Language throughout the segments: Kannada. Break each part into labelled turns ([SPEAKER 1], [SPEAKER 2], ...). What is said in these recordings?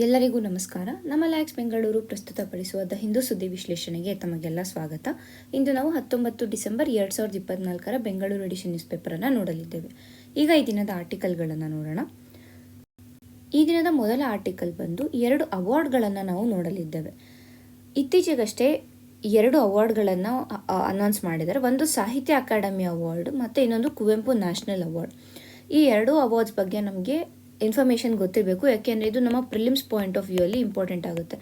[SPEAKER 1] ಎಲ್ಲರಿಗೂ ನಮಸ್ಕಾರ. ನಮ್ಮ ಲ್ಯಾಕ್ಸ್ ಬೆಂಗಳೂರು ಪ್ರಸ್ತುತಪಡಿಸುವ ದ ಹಿಂದೂ ಸುದ್ದಿ ವಿಶ್ಲೇಷಣೆಗೆ ತಮಗೆಲ್ಲ ಸ್ವಾಗತ. ಇಂದು ನಾವು 19 ಡಿಸೆಂಬರ್ 2024 ಬೆಂಗಳೂರು ಎಡಿಷನ್ ನ್ಯೂಸ್ ಪೇಪರನ್ನು ನೋಡಲಿದ್ದೇವೆ. ಈಗ ಈ ದಿನದ ಆರ್ಟಿಕಲ್ಗಳನ್ನು ನೋಡೋಣ. ಈ ದಿನದ ಮೊದಲ ಆರ್ಟಿಕಲ್ ಬಂದು 2 ಅವಾರ್ಡ್ಗಳನ್ನು ನಾವು ನೋಡಲಿದ್ದೇವೆ. ಇತ್ತೀಚೆಗಷ್ಟೇ 2 ಅವಾರ್ಡ್ಗಳನ್ನು ಅನೌನ್ಸ್ ಮಾಡಿದ್ದಾರೆ. ಒಂದು ಸಾಹಿತ್ಯ ಅಕಾಡೆಮಿ ಅವಾರ್ಡ್ ಮತ್ತು ಇನ್ನೊಂದು ಕುವೆಂಪು ನ್ಯಾಷನಲ್ ಅವಾರ್ಡ್. ಈ 2 ಅವಾರ್ಡ್ಸ್ ಬಗ್ಗೆ ನಮಗೆ ಇನ್ಫಾರ್ಮೇಷನ್ ಗೊತ್ತಿರಬೇಕು, ಯಾಕೆಂದರೆ ಇದು ನಮ್ಮ ಪ್ರಿಲಿಮ್ಸ್ ಪಾಯಿಂಟ್ ಆಫ್ ವ್ಯೂ ಅಲ್ಲಿ ಇಂಪಾರ್ಟೆಂಟ್ ಆಗುತ್ತೆ.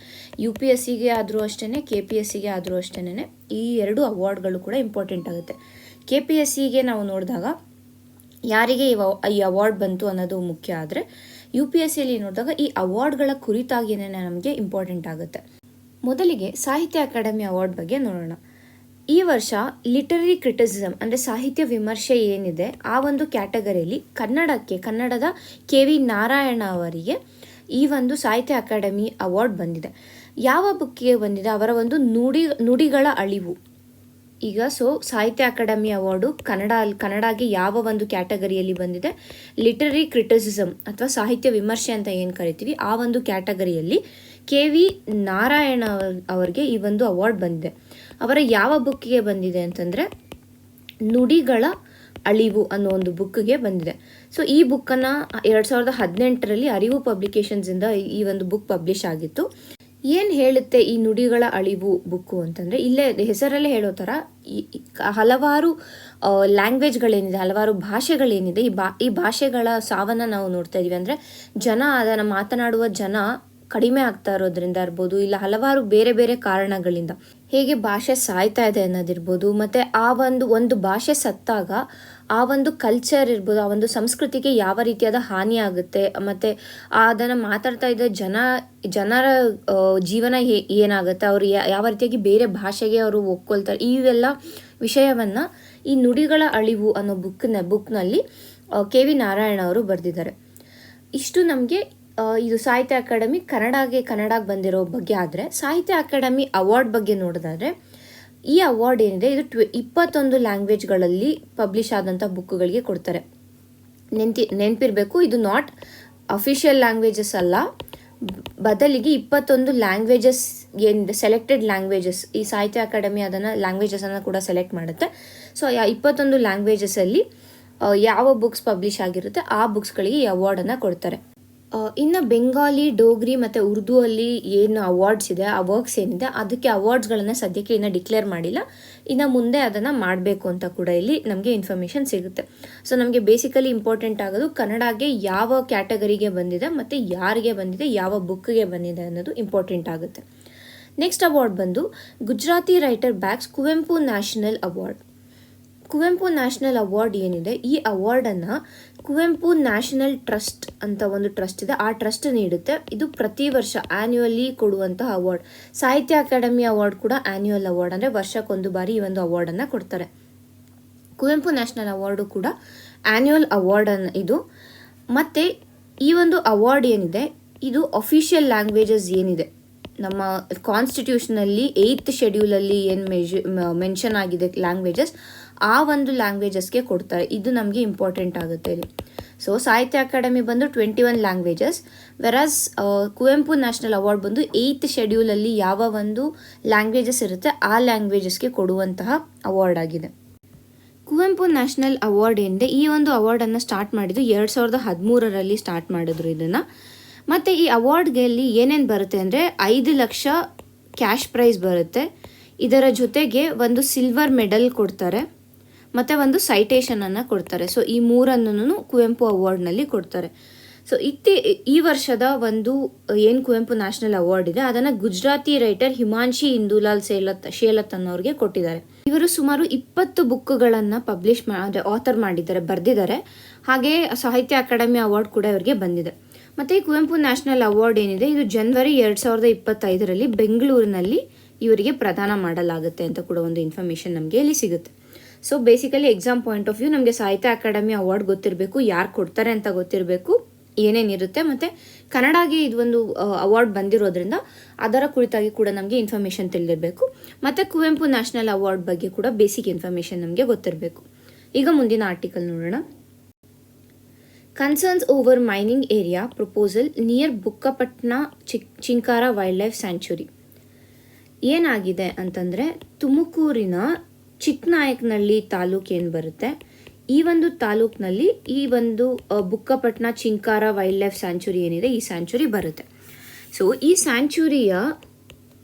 [SPEAKER 1] UPSCಗೆ ಆದರೂ ಅಷ್ಟೇ, KPSCಗೆ ಆದರೂ ಅಷ್ಟೇ ಈ 2 ಅವಾರ್ಡ್ಗಳು ಕೂಡ ಇಂಪಾರ್ಟೆಂಟ್ ಆಗುತ್ತೆ. KPSCಗೆ ನಾವು ನೋಡಿದಾಗ ಯಾರಿಗೆ ಈ ಅವಾರ್ಡ್ ಬಂತು ಅನ್ನೋದು ಮುಖ್ಯ, ಆದರೆ UPSCಯಲ್ಲಿ ನೋಡಿದಾಗ ಈ ಅವಾರ್ಡ್ಗಳ ಕುರಿತಾಗಿಯೇ ನಮಗೆ ಇಂಪಾರ್ಟೆಂಟ್ ಆಗುತ್ತೆ. ಮೊದಲಿಗೆ ಸಾಹಿತ್ಯ ಅಕಾಡೆಮಿ ಅವಾರ್ಡ್ ಬಗ್ಗೆ ನೋಡೋಣ. ಈ ವರ್ಷ ಲಿಟರರಿ ಕ್ರಿಟಿಸಿಸಮ್ ಅಂದರೆ ಸಾಹಿತ್ಯ ವಿಮರ್ಶೆ ಏನಿದೆ ಆ ಒಂದು ಕ್ಯಾಟಗರಿಯಲ್ಲಿ ಕನ್ನಡದ KV ನಾರಾಯಣ ಅವರಿಗೆ ಈ ಒಂದು ಸಾಹಿತ್ಯ ಅಕಾಡೆಮಿ ಅವಾರ್ಡ್ ಬಂದಿದೆ. ಯಾವ ಬುಕ್ಕಿಗೆ ಬಂದಿದೆ? ಅವರ ಒಂದು ನುಡಿಗಳ ಅಳಿವು. ಈಗ ಸಾಹಿತ್ಯ ಅಕಾಡೆಮಿ ಅವಾರ್ಡು ಕನ್ನಡಗೆ ಯಾವ ಒಂದು ಕ್ಯಾಟಗರಿಯಲ್ಲಿ ಬಂದಿದೆ? ಲಿಟರರಿ ಕ್ರಿಟಿಸಿಸಮ್ ಅಥವಾ ಸಾಹಿತ್ಯ ವಿಮರ್ಶೆ ಅಂತ ಏನು ಕರಿತೀವಿ ಆ ಒಂದು ಕ್ಯಾಟಗರಿಯಲ್ಲಿ KV ನಾರಾಯಣ ಅವರಿಗೆ ಈ ಒಂದು ಅವಾರ್ಡ್ ಬಂದಿದೆ. ಅವರ ಯಾವ ಬುಕ್ಕಿಗೆ ಬಂದಿದೆ ಅಂತಂದರೆ ನುಡಿಗಳ ಅಳಿವು ಅನ್ನೋ ಒಂದು ಬುಕ್ಗೆ ಬಂದಿದೆ. ಈ ಬುಕ್ಕನ್ನು 2018ರಲ್ಲಿ ಅರಿವು ಪಬ್ಲಿಕೇಶನ್ಸಿಂದ ಈ ಒಂದು ಬುಕ್ ಪಬ್ಲಿಷ್ ಆಗಿತ್ತು. ಏನು ಹೇಳುತ್ತೆ ಈ ನುಡಿಗಳ ಅಳಿವು ಬುಕ್ಕು ಅಂತಂದರೆ, ಇಲ್ಲೇ ಹೆಸರಲ್ಲೇ ಹೇಳೋ ಥರ ಹಲವಾರು ಲ್ಯಾಂಗ್ವೇಜ್ಗಳೇನಿದೆ, ಹಲವಾರು ಭಾಷೆಗಳೇನಿದೆ, ಈ ಭಾಷೆಗಳ ಸಾವನ್ನು ನಾವು ನೋಡ್ತಾ ಇದ್ದೀವಿ. ಅಂದರೆ ಅದನ್ನು ಮಾತನಾಡುವ ಜನ ಕಡಿಮೆ ಆಗ್ತಾ ಇರೋದ್ರಿಂದ ಇರ್ಬೋದು, ಇಲ್ಲ ಹಲವಾರು ಬೇರೆ ಬೇರೆ ಕಾರಣಗಳಿಂದ ಹೇಗೆ ಭಾಷೆ ಸಾಯ್ತಾ ಇದೆ ಅನ್ನೋದಿರ್ಬೋದು, ಮತ್ತು ಆ ಒಂದು ಭಾಷೆ ಸತ್ತಾಗ ಆ ಒಂದು ಕಲ್ಚರ್ ಇರ್ಬೋದು, ಆ ಒಂದು ಸಂಸ್ಕೃತಿಗೆ ಯಾವ ರೀತಿಯಾದ ಹಾನಿ ಆಗುತ್ತೆ, ಮತ್ತು ಅದನ್ನು ಮಾತಾಡ್ತಾ ಇದ್ದ ಜನರ ಜೀವನ ಏನಾಗುತ್ತೆ, ಅವರು ಯಾವ ರೀತಿಯಾಗಿ ಬೇರೆ ಭಾಷೆಗೆ ಅವರು ಒಪ್ಕೊಳ್ತಾರೆ, ಇವೆಲ್ಲ ವಿಷಯವನ್ನು ಈ ನುಡಿಗಳ ಅಳಿವು ಅನ್ನೋ ಬುಕ್ನಲ್ಲಿ KV ನಾರಾಯಣ ಅವರು ಬರೆದಿದ್ದಾರೆ. ಇಷ್ಟು ನಮಗೆ ಇದು ಸಾಹಿತ್ಯ ಅಕಾಡೆಮಿ ಕನ್ನಡಕ್ಕೆ ಬಂದಿರೋ ಬಗ್ಗೆ. ಆದರೆ ಸಾಹಿತ್ಯ ಅಕಾಡೆಮಿ ಅವಾರ್ಡ್ ಬಗ್ಗೆ ನೋಡೋದಾದರೆ ಈ ಅವಾರ್ಡ್ ಏನಿದೆ ಇದು 21 ಲ್ಯಾಂಗ್ವೇಜ್ಗಳಲ್ಲಿ ಪಬ್ಲಿಷ್ ಆದಂಥ ಬುಕ್ಗಳಿಗೆ ಕೊಡ್ತಾರೆ. ನೆನಪಿರಬೇಕು, ಇದು ನಾಟ್ ಅಫಿಷಿಯಲ್ ಲ್ಯಾಂಗ್ವೇಜಸ್ ಅಲ್ಲ, ಬದಲಿಗೆ 21 ಲ್ಯಾಂಗ್ವೇಜಸ್ ಏನಿದೆ, ಸೆಲೆಕ್ಟೆಡ್ ಲ್ಯಾಂಗ್ವೇಜಸ್, ಈ ಸಾಹಿತ್ಯ ಅಕಾಡೆಮಿ ಲ್ಯಾಂಗ್ವೇಜಸನ್ನು ಕೂಡ ಸೆಲೆಕ್ಟ್ ಮಾಡುತ್ತೆ. 21 ಲ್ಯಾಂಗ್ವೇಜಸಲ್ಲಿ ಯಾವ ಬುಕ್ಸ್ ಪಬ್ಲಿಷ್ ಆಗಿರುತ್ತೆ ಆ ಬುಕ್ಸ್ಗಳಿಗೆ ಈ ಅವಾರ್ಡನ್ನು ಕೊಡ್ತಾರೆ. ಇನ್ನು ಬೆಂಗಾಲಿ, ಡೋಗ್ರಿ ಮತ್ತು ಉರ್ದು ಅಲ್ಲಿ ಏನು ಅವಾರ್ಡ್ಸ್ ಇದೆ, ಆ ವರ್ಕ್ಸ್ ಏನಿದೆ ಅದಕ್ಕೆ ಅವಾರ್ಡ್ಸ್ಗಳನ್ನು ಸದ್ಯಕ್ಕೆ ಇನ್ನೂ ಡಿಕ್ಲೇರ್ ಮಾಡಿಲ್ಲ. ಇನ್ನು ಮುಂದೆ ಅದನ್ನು ಮಾಡಬೇಕು ಅಂತ ಕೂಡ ಇಲ್ಲಿ ನಮಗೆ ಇನ್ಫಾರ್ಮೇಷನ್ ಸಿಗುತ್ತೆ. ನಮಗೆ ಬೇಸಿಕಲಿ ಇಂಪಾರ್ಟೆಂಟ್ ಆಗೋದು ಕನ್ನಡಗೆ ಯಾವ ಕ್ಯಾಟಗರಿಗೆ ಬಂದಿದೆ ಮತ್ತು ಯಾರಿಗೆ ಬಂದಿದೆ, ಯಾವ ಬುಕ್ಗೆ ಬಂದಿದೆ ಅನ್ನೋದು ಇಂಪಾರ್ಟೆಂಟ್ ಆಗುತ್ತೆ. ನೆಕ್ಸ್ಟ್ ಅವಾರ್ಡ್ ಬಂದು Gujarati writer bags Kuvempu national award. Kuvempu national award ಏನಿದೆ ಈ ಅವಾರ್ಡನ್ನು ಕುವೆಂಪು ನ್ಯಾಷನಲ್ ಟ್ರಸ್ಟ್ ಅಂತ ಒಂದು ಟ್ರಸ್ಟ್ ಇದೆ, ಆ ಟ್ರಸ್ಟ್ ನೀಡುತ್ತೆ. ಇದು ಪ್ರತಿ ವರ್ಷ ಆ್ಯನ್ಯುವಲಿ ಕೊಡುವಂತಹ ಅವಾರ್ಡ್. ಸಾಹಿತ್ಯ ಅಕಾಡೆಮಿ ಅವಾರ್ಡ್ ಕೂಡ ಆ್ಯನ್ಯುವಲ್ ಅವಾರ್ಡ್, ಅಂದರೆ ವರ್ಷಕ್ಕೊಂದು ಬಾರಿ ಈ ಒಂದು ಅವಾರ್ಡನ್ನು ಕೊಡ್ತಾರೆ. ಕುವೆಂಪು ನ್ಯಾಷನಲ್ ಅವಾರ್ಡು ಕೂಡ ಆ್ಯನ್ಯುವಲ್ ಅವಾರ್ಡ್ ಇದು. ಮತ್ತು ಈ ಒಂದು ಅವಾರ್ಡ್ ಏನಿದೆ ಇದು ಅಫಿಷಿಯಲ್ ಲ್ಯಾಂಗ್ವೇಜಸ್ ಏನಿದೆ, ನಮ್ಮ ಕಾನ್ಸ್ಟಿಟ್ಯೂಷನಲ್ಲಿ 8th ಶೆಡ್ಯೂಲಲ್ಲಿ ಏನು ಮೆನ್ಷನ್ ಆಗಿದೆ ಲ್ಯಾಂಗ್ವೇಜಸ್, ಆ ಒಂದು ಲ್ಯಾಂಗ್ವೇಜಸ್ಗೆ ಕೊಡ್ತಾರೆ. ಇದು ನಮಗೆ ಇಂಪಾರ್ಟೆಂಟ್ ಆಗುತ್ತೆ ಇಲ್ಲಿ. ಸಾಹಿತ್ಯ ಅಕಾಡೆಮಿ ಬಂದು 21 ಲ್ಯಾಂಗ್ವೇಜಸ್, ವೆರಾಸ್ ಕುವೆಂಪು ನ್ಯಾಷನಲ್ ಅವಾರ್ಡ್ ಬಂದು 8th ಶೆಡ್ಯೂಲಲ್ಲಿ ಯಾವ ಒಂದು ಲ್ಯಾಂಗ್ವೇಜಸ್ ಇರುತ್ತೆ ಆ ಲ್ಯಾಂಗ್ವೇಜಸ್ಗೆ ಕೊಡುವಂತಹ ಅವಾರ್ಡ್ ಆಗಿದೆ. ಕುವೆಂಪು ನ್ಯಾಷನಲ್ ಅವಾರ್ಡ್ ಏನಿದೆ ಈ ಒಂದು ಅವಾರ್ಡನ್ನು ಸ್ಟಾರ್ಟ್ ಮಾಡಿದ್ದು 2013ರಲ್ಲಿ ಸ್ಟಾರ್ಟ್ ಮಾಡಿದ್ರು ಇದನ್ನು. ಮತ್ತು ಈ ಅವಾರ್ಡ್ಗೆ ಏನೇನು ಬರುತ್ತೆ ಅಂದರೆ 5 ಲಕ್ಷ ಕ್ಯಾಶ್ ಪ್ರೈಸ್ ಬರುತ್ತೆ, ಇದರ ಜೊತೆಗೆ ಒಂದು ಸಿಲ್ವರ್ ಮೆಡಲ್ ಕೊಡ್ತಾರೆ ಮತ್ತು ಒಂದು ಸೈಟೇಷನನ್ನು ಕೊಡ್ತಾರೆ. ಈ ಮೂರನ್ನು ಕುವೆಂಪು ಅವಾರ್ಡ್ನಲ್ಲಿ ಕೊಡ್ತಾರೆ. ಈ ವರ್ಷದ ಒಂದು ಏನು ಕುವೆಂಪು ನ್ಯಾಷನಲ್ ಅವಾರ್ಡ್ ಇದೆ ಅದನ್ನು ಗುಜರಾತಿ ರೈಟರ್ ಹಿಮಾಂಶಿ ಇಂದುಲಾಲ್ ಶೇಲತ್ ಅನ್ನೋರಿಗೆ ಕೊಟ್ಟಿದ್ದಾರೆ. ಇವರು ಸುಮಾರು 20 ಬುಕ್ಗಳನ್ನು ಆಥರ್ ಮಾಡಿದ್ದಾರೆ, ಬರೆದಿದ್ದಾರೆ. ಹಾಗೆ ಸಾಹಿತ್ಯ ಅಕಾಡೆಮಿ ಅವಾರ್ಡ್ ಕೂಡ ಇವರಿಗೆ ಬಂದಿದೆ. ಮತ್ತು ಈ ಕುವೆಂಪು ನ್ಯಾಷನಲ್ ಅವಾರ್ಡ್ ಏನಿದೆ ಇದು ಜನವರಿ 2025ರಲ್ಲಿ ಬೆಂಗಳೂರಿನಲ್ಲಿ ಇವರಿಗೆ ಪ್ರದಾನ ಮಾಡಲಾಗುತ್ತೆ ಅಂತ ಕೂಡ ಒಂದು ಇನ್ಫಾರ್ಮೇಷನ್ ನಮಗೆ ಇಲ್ಲಿ ಸಿಗುತ್ತೆ. Basically exam point of view ನಮಗೆ ಸಾಹಿತ್ಯ ಅಕಾಡೆಮಿ ಅವಾರ್ಡ್ ಗೊತ್ತಿರಬೇಕು, ಯಾರು ಕೊಡ್ತಾರೆ ಅಂತ ಗೊತ್ತಿರಬೇಕು, ಏನೇನಿರುತ್ತೆ, ಮತ್ತು ಕನ್ನಡಗೆ ಇದೊಂದು ಅವಾರ್ಡ್ ಬಂದಿರೋದ್ರಿಂದ ಅದರ ಕುರಿತಾಗಿ ಕೂಡ ನಮಗೆ ಇನ್ಫಾರ್ಮೇಷನ್ ತಿಳಿದಿರಬೇಕು. ಮತ್ತು ಕುವೆಂಪು ನ್ಯಾಷನಲ್ ಅವಾರ್ಡ್ ಬಗ್ಗೆ ಕೂಡ ಬೇಸಿಕ್ ಇನ್ಫಾರ್ಮೇಷನ್ ನಮಗೆ ಗೊತ್ತಿರಬೇಕು. ಈಗ ಮುಂದಿನ ಆರ್ಟಿಕಲ್ ನೋಡೋಣ. Concerns over mining area proposal near Bukkapatna chinkara wild life sanctuary. ಏನಾಗಿದೆ ಅಂತಂದರೆ, ತುಮಕೂರಿನ ಚಿಕ್ಕನಾಯಕನಹಳ್ಳಿ ತಾಲೂಕು ಏನು ಬರುತ್ತೆ, ಈ ಒಂದು ತಾಲೂಕಿನಲ್ಲಿ ಈ ಒಂದು ಬುಕ್ಕಪಟ್ನ ಚಿಂಕಾರ ವೈಲ್ಡ್ ಲೈಫ್ ಸ್ಯಾಂಚುರಿ ಏನಿದೆ, ಈ ಸ್ಯಾಂಚುರಿ ಬರುತ್ತೆ. ಸೊ ಈ ಸ್ಯಾಂಚುರಿಯ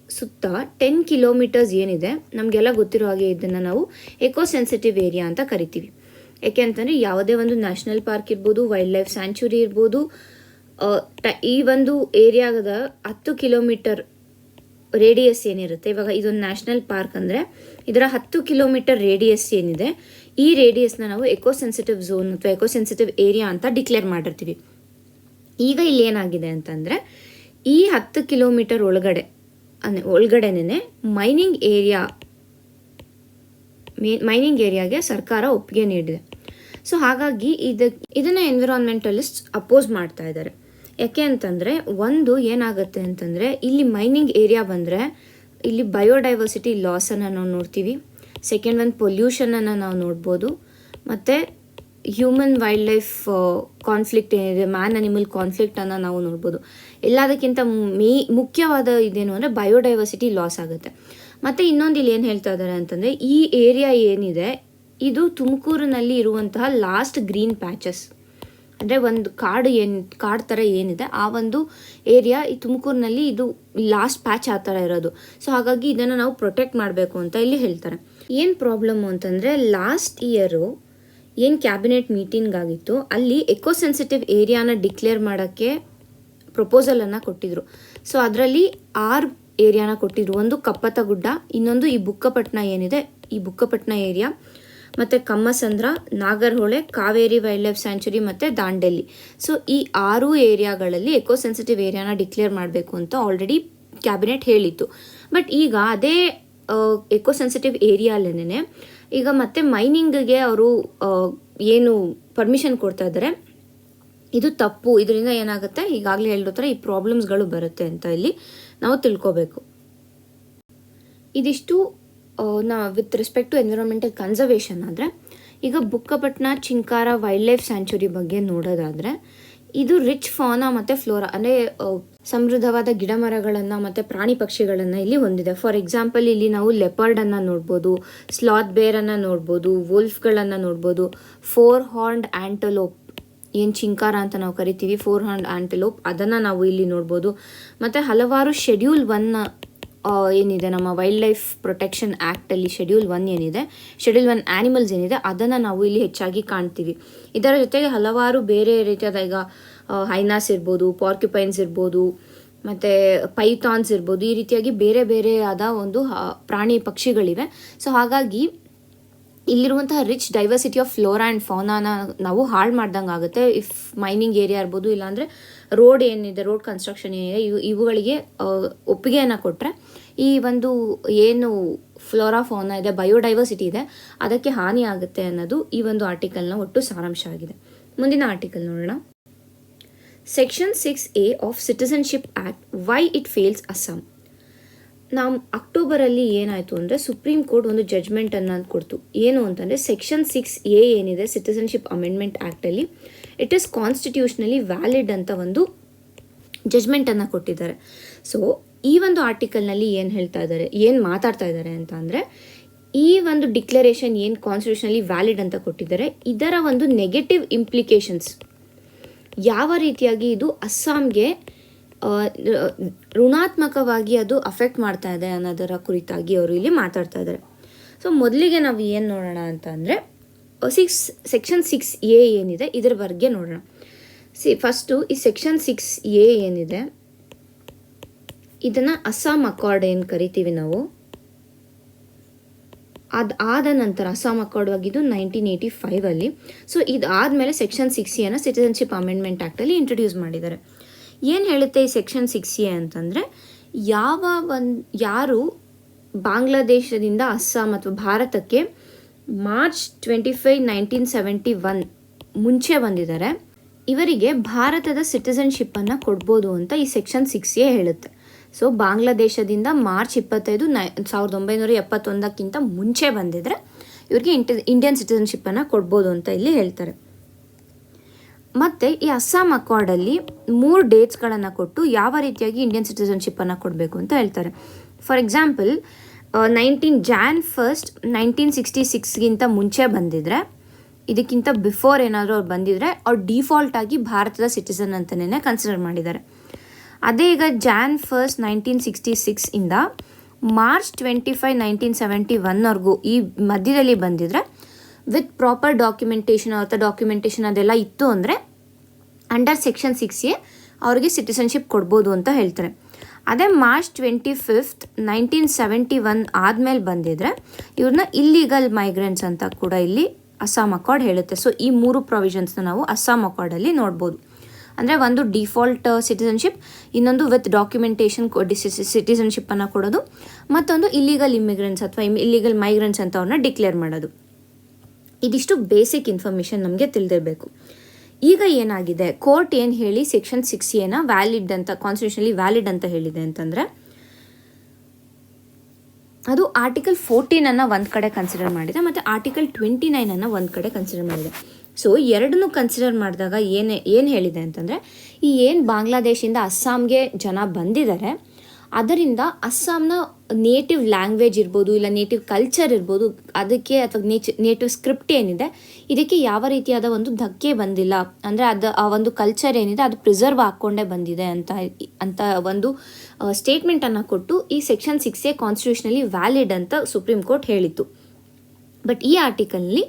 [SPEAKER 1] ಸುತ್ತ 10 ಕಿಲೋಮೀಟರ್ಸ್ ಏನಿದೆ, ನಮಗೆಲ್ಲ ಗೊತ್ತಿರೋ ಹಾಗೆ ಇದನ್ನು ನಾವು ಎಕೋ ಸೆನ್ಸಿಟಿವ್ ಏರಿಯಾ ಅಂತ ಕರಿತೀವಿ. ಯಾಕೆ ಅಂತಂದರೆ ಯಾವುದೇ ಒಂದು ನ್ಯಾಷನಲ್ ಪಾರ್ಕ್ ಇರ್ಬೋದು, ವೈಲ್ಡ್ ಲೈಫ್ ಸ್ಯಾಂಚುರಿ ಇರ್ಬೋದು, ಈ ಒಂದು ಏರಿಯಾದ 10 ಕಿಲೋಮೀಟರ್ ರೇಡಿಯಸ್ ಏನಿರುತ್ತೆ, ಇವಾಗ ಇದೊಂದು ನ್ಯಾಷನಲ್ ಪಾರ್ಕ್ ಅಂದರೆ ಇದರ 10 ಕಿಲೋಮೀಟರ್ ರೇಡಿಯಸ್ ಏನಿದೆ, ಈ ರೇಡಿಯಸ್ನ ನಾವು ಎಕೋ ಸೆನ್ಸಿಟಿವ್ ಝೋನ್ ಅಥವಾ ಎಕೋ ಸೆನ್ಸಿಟಿವ್ ಏರಿಯಾ ಅಂತ ಡಿಕ್ಲೇರ್ ಮಾಡಿರ್ತೀವಿ. ಈಗ ಇಲ್ಲಿ ಏನಾಗಿದೆ ಅಂತಂದರೆ, ಈ 10 ಕಿಲೋಮೀಟರ್ ಒಳಗಡೆನೇ ಮೈನಿಂಗ್ ಏರಿಯಾಗೆ ಸರ್ಕಾರ ಒಪ್ಪಿಗೆ ನೀಡಿದೆ. ಸೊ ಹಾಗಾಗಿ ಇದನ್ನು ಎನ್ವಿರಾನ್ಮೆಂಟಲಿಸ್ಟ್ ಅಪೋಸ್ ಮಾಡ್ತಾ ಇದ್ದಾರೆ. ಯಾಕೆ ಅಂತಂದರೆ, ಒಂದು ಏನಾಗುತ್ತೆ ಅಂತಂದರೆ, ಇಲ್ಲಿ ಮೈನಿಂಗ್ ಏರಿಯಾ ಬಂದರೆ ಇಲ್ಲಿ ಬಯೋಡೈವರ್ಸಿಟಿ ಲಾಸನ್ನು ನಾವು ನೋಡ್ತೀವಿ. ಸೆಕೆಂಡ್ ಒಂದು ಪೊಲ್ಯೂಷನನ್ನು ನಾವು ನೋಡ್ಬೋದು. ಮತ್ತು ಹ್ಯೂಮನ್ ವೈಲ್ಡ್ ಲೈಫ್ ಕಾನ್ಫ್ಲಿಕ್ಟ್ ಏನಿದೆ, ಮ್ಯಾನ್ ಅನಿಮಲ್ ಕಾನ್ಫ್ಲಿಕ್ಟನ್ನು ನಾವು ನೋಡ್ಬೋದು. ಎಲ್ಲದಕ್ಕಿಂತ ಮುಖ್ಯವಾದ ಇದೇನು ಅಂದರೆ ಬಯೋಡೈವರ್ಸಿಟಿ ಲಾಸ್ ಆಗುತ್ತೆ. ಮತ್ತು ಇನ್ನೊಂದು ಇಲ್ಲಿ ಏನು ಹೇಳ್ತಾ ಇದ್ದಾರೆ ಅಂತಂದರೆ, ಈ ಏರಿಯಾ ಏನಿದೆ ಇದು ತುಮಕೂರಿನಲ್ಲಿ ಇರುವಂತಹ ಲಾಸ್ಟ್ ಗ್ರೀನ್ ಪ್ಯಾಚಸ್. ಅಂದರೆ ಒಂದು ಕಾಡು ಥರ ಏನಿದೆ, ಆ ಒಂದು ಏರಿಯಾ ಈ ತುಮಕೂರಿನಲ್ಲಿ ಇದು ಲಾಸ್ಟ್ ಪ್ಯಾಚ್ ಆ ಥರ ಇರೋದು. ಸೊ ಹಾಗಾಗಿ ಇದನ್ನು ನಾವು ಪ್ರೊಟೆಕ್ಟ್ ಮಾಡಬೇಕು ಅಂತ ಇಲ್ಲಿ ಹೇಳ್ತಾರೆ. ಏನು ಪ್ರಾಬ್ಲಮ್ಮು ಅಂತಂದರೆ, ಲಾಸ್ಟ್ ಇಯರು ಏನು ಕ್ಯಾಬಿನೆಟ್ ಮೀಟಿಂಗ್ ಆಗಿತ್ತು, ಅಲ್ಲಿ ಎಕೋ ಸೆನ್ಸಿಟಿವ್ ಏರಿಯಾನ ಡಿಕ್ಲೇರ್ ಮಾಡೋಕ್ಕೆ ಪ್ರಪೋಸಲನ್ನು ಕೊಟ್ಟಿದ್ರು. ಸೊ ಅದರಲ್ಲಿ 6 ಏರಿಯಾನ ಕೊಟ್ಟಿದ್ರು. ಒಂದು ಕಪ್ಪತ್ತಗುಡ್ಡ, ಇನ್ನೊಂದು ಈ ಬುಕ್ಕಪಟ್ನ ಏನಿದೆ, ಈ ಬುಕ್ಕಪಟ್ನ ಏರಿಯಾ, ಮತ್ತು Kammasandra, Nagarahole, Kaveri wild life sanctuary ಮತ್ತು ದಾಂಡೇಲಿ. ಸೊ ಈ 6 ಏರಿಯಾಗಳಲ್ಲಿ ಎಕೋ ಸೆನ್ಸಿಟಿವ್ ಏರಿಯಾನ ಡಿಕ್ಲೇರ್ ಮಾಡಬೇಕು ಅಂತ ಆಲ್ರೆಡಿ ಕ್ಯಾಬಿನೆಟ್ ಹೇಳಿತ್ತು. ಬಟ್ ಈಗ ಅದೇ ಎಕೋ ಸೆನ್ಸಿಟಿವ್ ಏರಿಯಾಲೇನೆ ಈಗ ಮತ್ತೆ ಮೈನಿಂಗ್ಗೆ ಅವರು ಏನು ಪರ್ಮಿಷನ್ ಕೊಡ್ತಾ ಇದ್ದಾರೆ, ಇದು ತಪ್ಪು. ಇದರಿಂದ ಏನಾಗುತ್ತೆ, ಈಗಾಗಲೇ ಹೇಳಿರೋ ಥರ ಈ ಪ್ರಾಬ್ಲಮ್ಸ್ಗಳು ಬರುತ್ತೆ ಅಂತ ಇಲ್ಲಿ ನಾವು ತಿಳ್ಕೊಬೇಕು. ಇದಿಷ್ಟು with respect to environmental conservation. ಆದರೆ ಈಗ Bukkapatna chinkara wild life sanctuary ಬಗ್ಗೆ ನೋಡೋದಾದರೆ, ಇದು ರಿಚ್ ಫಾನಾ ಮತ್ತು ಫ್ಲೋರಾ ಅಂದರೆ ಸಮೃದ್ಧವಾದ ಗಿಡ ಮರಗಳನ್ನು ಮತ್ತು ಪ್ರಾಣಿ ಪಕ್ಷಿಗಳನ್ನು ಇಲ್ಲಿ ಹೊಂದಿದೆ. ಫಾರ್ ಎಕ್ಸಾಂಪಲ್, ಇಲ್ಲಿ ನಾವು ಲೆಪರ್ಡನ್ನು ನೋಡ್ಬೋದು, ಸ್ಲಾತ್ ಬೇರನ್ನು ನೋಡ್ಬೋದು, ವೋಲ್ಫ್ಗಳನ್ನು ನೋಡ್ಬೋದು, 4 ಹಾರ್ನ್ಡ್ ಆ್ಯಂಟಲೋಪ್ ಏನು ಚಿಂಕಾರ ಅಂತ ನಾವು ಕರಿತೀವಿ, 4 ಹಾರ್ನ್ಡ್ ಆ್ಯಂಟಲೋಪ್, ಅದನ್ನು ನಾವು ಇಲ್ಲಿ ನೋಡ್ಬೋದು. ಮತ್ತು ಹಲವಾರು ಶೆಡ್ಯೂಲ್ 1 ಏನಿದೆ ನಮ್ಮ ವೈಲ್ಡ್ ಲೈಫ್ ಪ್ರೊಟೆಕ್ಷನ್ ಆ್ಯಕ್ಟಲ್ಲಿ ಶೆಡ್ಯೂಲ್ 1 ಏನಿದೆ, ಶೆಡ್ಯೂಲ್ 1 ಆ್ಯನಿಮಲ್ಸ್ ಏನಿದೆ, ಅದನ್ನು ನಾವು ಇಲ್ಲಿ ಹೆಚ್ಚಾಗಿ ಕಾಣ್ತೀವಿ. ಇದರ ಜೊತೆಗೆ ಹಲವಾರು ಬೇರೆ ರೀತಿಯಾದ ಈಗ ಹೈನಾಸ್ ಇರ್ಬೋದು, ಪಾರ್ಕ್ಯುಪೈನ್ಸ್ ಇರ್ಬೋದು, ಮತ್ತು ಪೈಥಾನ್ಸ್ ಇರ್ಬೋದು, ಈ ರೀತಿಯಾಗಿ ಬೇರೆ ಬೇರೆ ಆದ ಒಂದು ಪ್ರಾಣಿ ಪಕ್ಷಿಗಳಿವೆ. ಸೊ ಹಾಗಾಗಿ ಇಲ್ಲಿರುವಂತಹ rich diversity of flora and ಫೌನಾನ ನಾವು ಹಾಳು ಮಾಡ್ದಂಗೆ ಆಗುತ್ತೆ ಇಫ್ ಮೈನಿಂಗ್ ಏರಿಯಾ ಇರ್ಬೋದು, ಇಲ್ಲಾಂದರೆ ರೋಡ್ ಏನಿದೆ, ರೋಡ್ ಕನ್ಸ್ಟ್ರಕ್ಷನ್ ಏನಿದೆ, ಇವುಗಳಿಗೆ ಒಪ್ಪಿಗೆಯನ್ನು ಕೊಟ್ಟರೆ ಈ ಒಂದು ಏನು ಫ್ಲೋರಾ ಫೌನಾ ಇದೆ, ಬಯೋಡೈವರ್ಸಿಟಿ ಇದೆ, ಅದಕ್ಕೆ ಹಾನಿ ಆಗುತ್ತೆ ಅನ್ನೋದು ಈ ಒಂದು ಆರ್ಟಿಕಲ್ನ ಒಟ್ಟು ಸಾರಾಂಶ ಆಗಿದೆ. ಮುಂದಿನ ಆರ್ಟಿಕಲ್ ನೋಡೋಣ. Section 6A of citizenship act, why it fails Assam. ನಾವು ಅಕ್ಟೋಬರಲ್ಲಿ ಏನಾಯಿತು ಅಂದರೆ, ಸುಪ್ರೀಂ ಕೋರ್ಟ್ ಒಂದು ಜಡ್ಜ್ಮೆಂಟನ್ನು ಕೊಡ್ತು. ಏನು ಅಂತಂದರೆ, ಸೆಕ್ಷನ್ 6A ಏನಿದೆ ಸಿಟಿಸನ್ಶಿಪ್ ಅಮೆಂಡ್ಮೆಂಟ್ ಆ್ಯಕ್ಟಲ್ಲಿ, ಇಟ್ ಈಸ್ ಕಾನ್ಸ್ಟಿಟ್ಯೂಷನಲಿ ವ್ಯಾಲಿಡ್ ಅಂತ ಒಂದು ಜಡ್ಜ್ಮೆಂಟನ್ನು ಕೊಟ್ಟಿದ್ದಾರೆ. ಸೊ ಈ ಒಂದು ಆರ್ಟಿಕಲ್ನಲ್ಲಿ ಏನು ಹೇಳ್ತಾ ಇದ್ದಾರೆ, ಏನು ಮಾತಾಡ್ತಾ ಇದ್ದಾರೆ ಅಂತ ಅಂದರೆ, ಈ ಒಂದು ಡಿಕ್ಲರೇಷನ್ ಏನು ಕಾನ್ಸ್ಟಿಟ್ಯೂಷನಲಿ ವ್ಯಾಲಿಡ್ ಅಂತ ಕೊಟ್ಟಿದ್ದಾರೆ, ಇದರ ಒಂದು ನೆಗೆಟಿವ್ ಇಂಪ್ಲಿಕೇಶನ್ಸ್ ಯಾವ ರೀತಿಯಾಗಿ ಇದು ಅಸ್ಸಾಂಗೆ ಋಣಾತ್ಮಕವಾಗಿ ಅದು ಅಫೆಕ್ಟ್ ಮಾಡ್ತಾ ಇದೆ ಅನ್ನೋದರ ಕುರಿತಾಗಿ ಅವರು ಇಲ್ಲಿ ಮಾತಾಡ್ತಾ ಇದ್ದಾರೆ. ಸೊ ಮೊದಲಿಗೆ ನಾವು ಏನು ನೋಡೋಣ ಅಂತ ಅಂದರೆ, ಸೆಕ್ಷನ್ 6A ಏನಿದೆ ಇದರ ಬಗ್ಗೆ ನೋಡೋಣ. ಫಸ್ಟು ಈ ಸೆಕ್ಷನ್ 6A ಏನಿದೆ, ಇದನ್ನು ಅಸ್ಸಾಂ ಅಕಾರ್ಡ್ ಏನು ಕರಿತೀವಿ ನಾವು, ಆದ ನಂತರ ಅಸ್ಸಾಂ ಅಕಾರ್ಡ್ ಆಗಿದ್ದು 1985 ಸೊ ಇದಾದಮೇಲೆ ಸೆಕ್ಷನ್ 6A ಸಿಟಿಸನ್ಶಿಪ್ ಅಮೆಂಡ್ಮೆಂಟ್ ಆ್ಯಕ್ಟಲ್ಲಿ ಇಂಟ್ರೊಡ್ಯೂಸ್ ಮಾಡಿದ್ದಾರೆ. ಏನು ಹೇಳುತ್ತೆ ಈ ಸೆಕ್ಷನ್ 6A ಅಂತಂದರೆ, ಯಾರು ಬಾಂಗ್ಲಾದೇಶದಿಂದ ಅಸ್ಸಾಂ ಅಥವಾ ಭಾರತಕ್ಕೆ ಮಾರ್ಚ್ 25, 1971 ಮುಂಚೆ ಬಂದಿದ್ದಾರೆ, ಇವರಿಗೆ ಭಾರತದ ಸಿಟಿಸನ್ಶಿಪ್ಪನ್ನು ಕೊಡ್ಬೋದು ಅಂತ ಈ ಸೆಕ್ಷನ್ 6A ಹೇಳುತ್ತೆ. ಸೊ ಬಾಂಗ್ಲಾದೇಶದಿಂದ ಮಾರ್ಚ್ 25, 1971 ಮುಂಚೆ ಬಂದಿದ್ರೆ ಇವ್ರಿಗೆ ಇಂಡಿಯನ್ ಸಿಟಿಸನ್ಶಿಪ್ಪನ್ನು ಕೊಡ್ಬೋದು ಅಂತ ಇಲ್ಲಿ ಹೇಳ್ತಾರೆ. ಮತ್ತು ಈ ಅಸ್ಸಾಂ ಅಕಾರ್ಡಲ್ಲಿ 3 ಡೇಟ್ಸ್ಗಳನ್ನು ಕೊಟ್ಟು ಯಾವ ರೀತಿಯಾಗಿ ಇಂಡಿಯನ್ ಸಿಟಿಸನ್ಶಿಪ್ಪನ್ನು ಕೊಡಬೇಕು ಅಂತ ಹೇಳ್ತಾರೆ. ಫಾರ್ ಎಕ್ಸಾಂಪಲ್ 19 Jan 1, 1966ಗಿಂತ ಮುಂಚೆ ಬಂದಿದ್ರೆ, ಇದಕ್ಕಿಂತ ಬಿಫೋರ್ ಏನಾದರೂ ಅವ್ರು ಬಂದಿದ್ರೆ ಅವ್ರು ಡಿಫಾಲ್ಟಾಗಿ ಭಾರತದ ಸಿಟಿಸನ್ ಅಂತಲೇ ಕನ್ಸಿಡರ್ ಮಾಡಿದ್ದಾರೆ. ಅದೇ ಈಗ Jan 1, 1966 ಇಂದ March 25, 1971ವರೆಗೂ ಈ ಮಧ್ಯದಲ್ಲಿ ಬಂದಿದ್ರೆ ವಿತ್ ಪ್ರಾಪರ್ ಡಾಕ್ಯುಮೆಂಟೇಷನ್ ಅಥವಾ ಡಾಕ್ಯುಮೆಂಟೇಷನ್ ಅದೆಲ್ಲ ಇತ್ತು ಅಂದರೆ ಅಂಡರ್ ಸೆಕ್ಷನ್ 6A ಅವ್ರಿಗೆ ಸಿಟಿಸನ್ಶಿಪ್ ಕೊಡ್ಬೋದು ಅಂತ ಹೇಳ್ತಾರೆ. ಅದೇ March 25, 1971 ಆದಮೇಲೆ ಬಂದಿದ್ರೆ ಇವ್ರನ್ನ ಇಲ್ಲೀಗಲ್ ಮೈಗ್ರೆಂಟ್ಸ್ ಅಂತ ಕೂಡ ಇಲ್ಲಿ ಅಸ್ಸಾಂ ಅಕಾರ್ಡ್ ಹೇಳುತ್ತೆ. ಸೊ ಈ 3 ಪ್ರೊವಿಷನ್ಸ್ನ ನಾವು ಅಸ್ಸಾಂ ಅಕಾರ್ಡಲ್ಲಿ ನೋಡ್ಬೋದು. ಅಂದರೆ ಒಂದು ಡಿಫಾಲ್ಟ್ ಸಿಟಿಸನ್ಶಿಪ್, ಇನ್ನೊಂದು ವಿತ್ ಡಾಕ್ಯುಮೆಂಟೇಷನ್ ಸಿಟಿಸನ್ಶಿಪ್ಪನ್ನು ಕೊಡೋದು, ಮತ್ತೊಂದು ಇಲ್ಲೀಗಲ್ ಇಮಿಗ್ರೆಂಟ್ಸ್ ಅಥವಾ ಇಲ್ಲೀಗಲ್ ಮೈಗ್ರೆಂಟ್ಸ್ ಅಂತ ಅವ್ರನ್ನ ಡಿಕ್ಲೇರ್ ಮಾಡೋದು. ಇದಿಷ್ಟು ಬೇಸಿಕ್ ಇನ್ಫಾರ್ಮೇಷನ್ ನಮಗೆ ತಿಳಿದಿರಬೇಕು. ಈಗ ಏನಾಗಿದೆ, ಕೋರ್ಟ್ ಏನು ಹೇಳಿ ಸೆಕ್ಷನ್ 6A ವ್ಯಾಲಿಡ್ ಅಂತ, ಕಾನ್ಸ್ಟಿಟ್ಯೂಷನಲ್ಲಿ ವ್ಯಾಲಿಡ್ ಅಂತ ಹೇಳಿದೆ ಅಂತಂದರೆ, ಅದು ಆರ್ಟಿಕಲ್ 14 ಒಂದು ಕಡೆ ಕನ್ಸಿಡರ್ ಮಾಡಿದೆ ಮತ್ತು ಆರ್ಟಿಕಲ್ 29 ಒಂದು ಕಡೆ ಕನ್ಸಿಡರ್ ಮಾಡಿದೆ. ಸೊ ಎರಡನ್ನೂ ಕನ್ಸಿಡರ್ ಮಾಡಿದಾಗ ಏನು ಹೇಳಿದೆ ಅಂತಂದರೆ, ಈ ಏನು ಬಾಂಗ್ಲಾದೇಶಿಂದ ಅಸ್ಸಾಂಗೆ ಜನ ಬಂದಿದ್ದಾರೆ ಅದರಿಂದ ಅಸ್ಸಾಂನ ನೇಟಿವ್ ಲ್ಯಾಂಗ್ವೇಜ್ ಇರ್ಬೋದು, ಇಲ್ಲ ನೇಟಿವ್ ಕಲ್ಚರ್ ಇರ್ಬೋದು, ಅದಕ್ಕೆ ಅಥವಾ ನೇಟಿವ್ ಸ್ಕ್ರಿಪ್ಟ್ ಏನಿದೆ ಇದಕ್ಕೆ ಯಾವ ರೀತಿಯಾದ ಒಂದು ಧಕ್ಕೆ ಬಂದಿಲ್ಲ. ಅಂದರೆ ಆ ಒಂದು ಕಲ್ಚರ್ ಏನಿದೆ ಅದು ಪ್ರಿಸರ್ವ್ ಹಾಕ್ಕೊಂಡೇ ಬಂದಿದೆ ಅಂತ ಒಂದು ಸ್ಟೇಟ್ಮೆಂಟನ್ನು ಕೊಟ್ಟು ಈ ಸೆಕ್ಷನ್ 6A ಕಾನ್ಸ್ಟಿಟ್ಯೂಷನಲ್ಲಿ ವ್ಯಾಲಿಡ್ ಅಂತ ಸುಪ್ರೀಂ ಕೋರ್ಟ್ ಹೇಳಿತ್ತು. ಬಟ್ ಈ ಆರ್ಟಿಕಲ್ನಲ್ಲಿ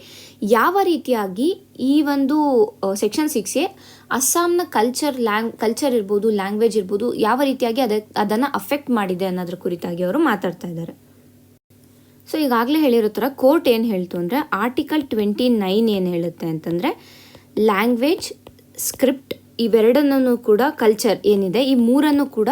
[SPEAKER 1] ಯಾವ ರೀತಿಯಾಗಿ ಈ ಒಂದು ಸೆಕ್ಷನ್ 6A ಅಸ್ಸಾಂನ ಕಲ್ಚರ್ ಇರ್ಬೋದು, ಲ್ಯಾಂಗ್ವೇಜ್ ಇರ್ಬೋದು, ಯಾವ ರೀತಿಯಾಗಿ ಅದನ್ನು ಅಫೆಕ್ಟ್ ಮಾಡಿದೆ ಅನ್ನೋದ್ರ ಕುರಿತಾಗಿ ಅವರು ಮಾತಾಡ್ತಾ ಇದ್ದಾರೆ. ಸೊ ಈಗಾಗಲೇ ಹೇಳಿರೋ ಥರ ಕೋರ್ಟ್ ಏನು ಹೇಳ್ತು ಅಂದರೆ, ಆರ್ಟಿಕಲ್ 29 ಏನು ಹೇಳುತ್ತೆ ಅಂತಂದರೆ, ಲ್ಯಾಂಗ್ವೇಜ್, ಸ್ಕ್ರಿಪ್ಟ್ ಇವೆರಡನ್ನೂ ಕೂಡ, ಕಲ್ಚರ್ ಏನಿದೆ ಈ ಮೂರನ್ನು ಕೂಡ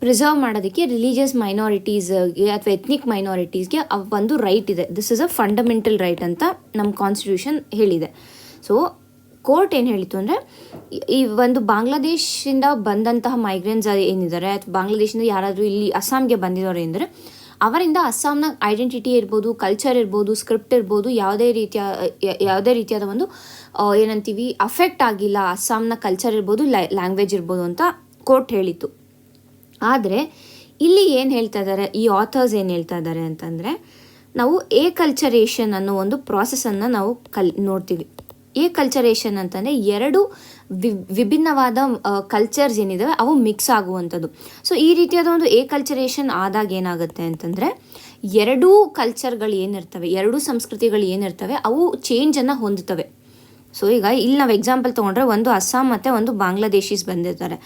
[SPEAKER 1] ಪ್ರಿಸರ್ವ್ ಮಾಡೋದಕ್ಕೆ ರಿಲಿಜಿಯಸ್ ಮೈನಾರಿಟೀಸ್ಗೆ ಅಥವಾ ಎಥ್ನಿಕ್ ಮೈನಾರಿಟೀಸ್ಗೆ ಒಂದು ರೈಟ್ ಇದೆ. This is a fundamental right ಅಂತ ನಮ್ಮ ಕಾನ್ಸ್ಟಿಟ್ಯೂಷನ್ ಹೇಳಿದೆ. ಸೊ ಕೋರ್ಟ್ ಏನು ಹೇಳಿತು ಅಂದರೆ, ಈ ಒಂದು ಬಾಂಗ್ಲಾದೇಶಿಂದ ಬಂದಂತಹ ಮೈಗ್ರೆಂಟ್ಸ್ ಏನಿದ್ದಾರೆ ಅಥವಾ ಬಾಂಗ್ಲಾದೇಶಿಂದ ಯಾರಾದರೂ ಇಲ್ಲಿ ಅಸ್ಸಾಂಗೆ ಬಂದಿರೋರು ಏನಿದ್ದಾರೆ ಅವರಿಂದ ಅಸ್ಸಾಂನ ಐಡೆಂಟಿಟಿ ಇರ್ಬೋದು, ಕಲ್ಚರ್ ಇರ್ಬೋದು, ಸ್ಕ್ರಿಪ್ಟ್ ಇರ್ಬೋದು, ಯಾವುದೇ ರೀತಿಯಾದ ಒಂದು ಏನಂತೀವಿ ಅಫೆಕ್ಟ್ ಆಗಿಲ್ಲ, ಅಸ್ಸಾಂನ ಕಲ್ಚರ್ ಇರ್ಬೋದು, ಲ್ಯಾಂಗ್ವೇಜ್ ಇರ್ಬೋದು ಅಂತ ಕೋರ್ಟ್ ಹೇಳಿತು. ಆದರೆ ಇಲ್ಲಿ ಏನು ಹೇಳ್ತಾ ಇದ್ದಾರೆ, ಈ ಆಥರ್ಸ್ ಏನು ಹೇಳ್ತಾ ಇದ್ದಾರೆ ಅಂತಂದರೆ, ನಾವು ಕಲ್ಚರೇಷನ್ ಅನ್ನೋ ಒಂದು ಪ್ರಾಸೆಸನ್ನು ನಾವು ನೋಡ್ತೀವಿ. ಕಲ್ಚರೇಷನ್ ಅಂತಂದರೆ 2 ವಿಭಿನ್ನವಾದ ಕಲ್ಚರ್ಸ್ ಏನಿದ್ದಾವೆ ಅವು ಮಿಕ್ಸ್ ಆಗುವಂಥದ್ದು. ಸೊ ಈ ರೀತಿಯಾದ ಒಂದು ಕಲ್ಚರೇಷನ್ ಆದಾಗ ಏನಾಗುತ್ತೆ ಅಂತಂದರೆ, 2 ಕಲ್ಚರ್ಗಳು ಏನಿರ್ತವೆ, 2 ಸಂಸ್ಕೃತಿಗಳು ಏನಿರ್ತವೆ ಅವು ಚೇಂಜನ್ನು ಹೊಂದುತ್ತವೆ. ಸೊ ಈಗ ಇಲ್ಲಿ ನಾವು ಎಕ್ಸಾಂಪಲ್ ತೊಗೊಂಡ್ರೆ, ಒಂದು ಅಸ್ಸಾಂ ಮತ್ತು ಒಂದು ಬಾಂಗ್ಲಾದೇಶೀಸ್ ಬಂದಿರ್ತಾರೆ.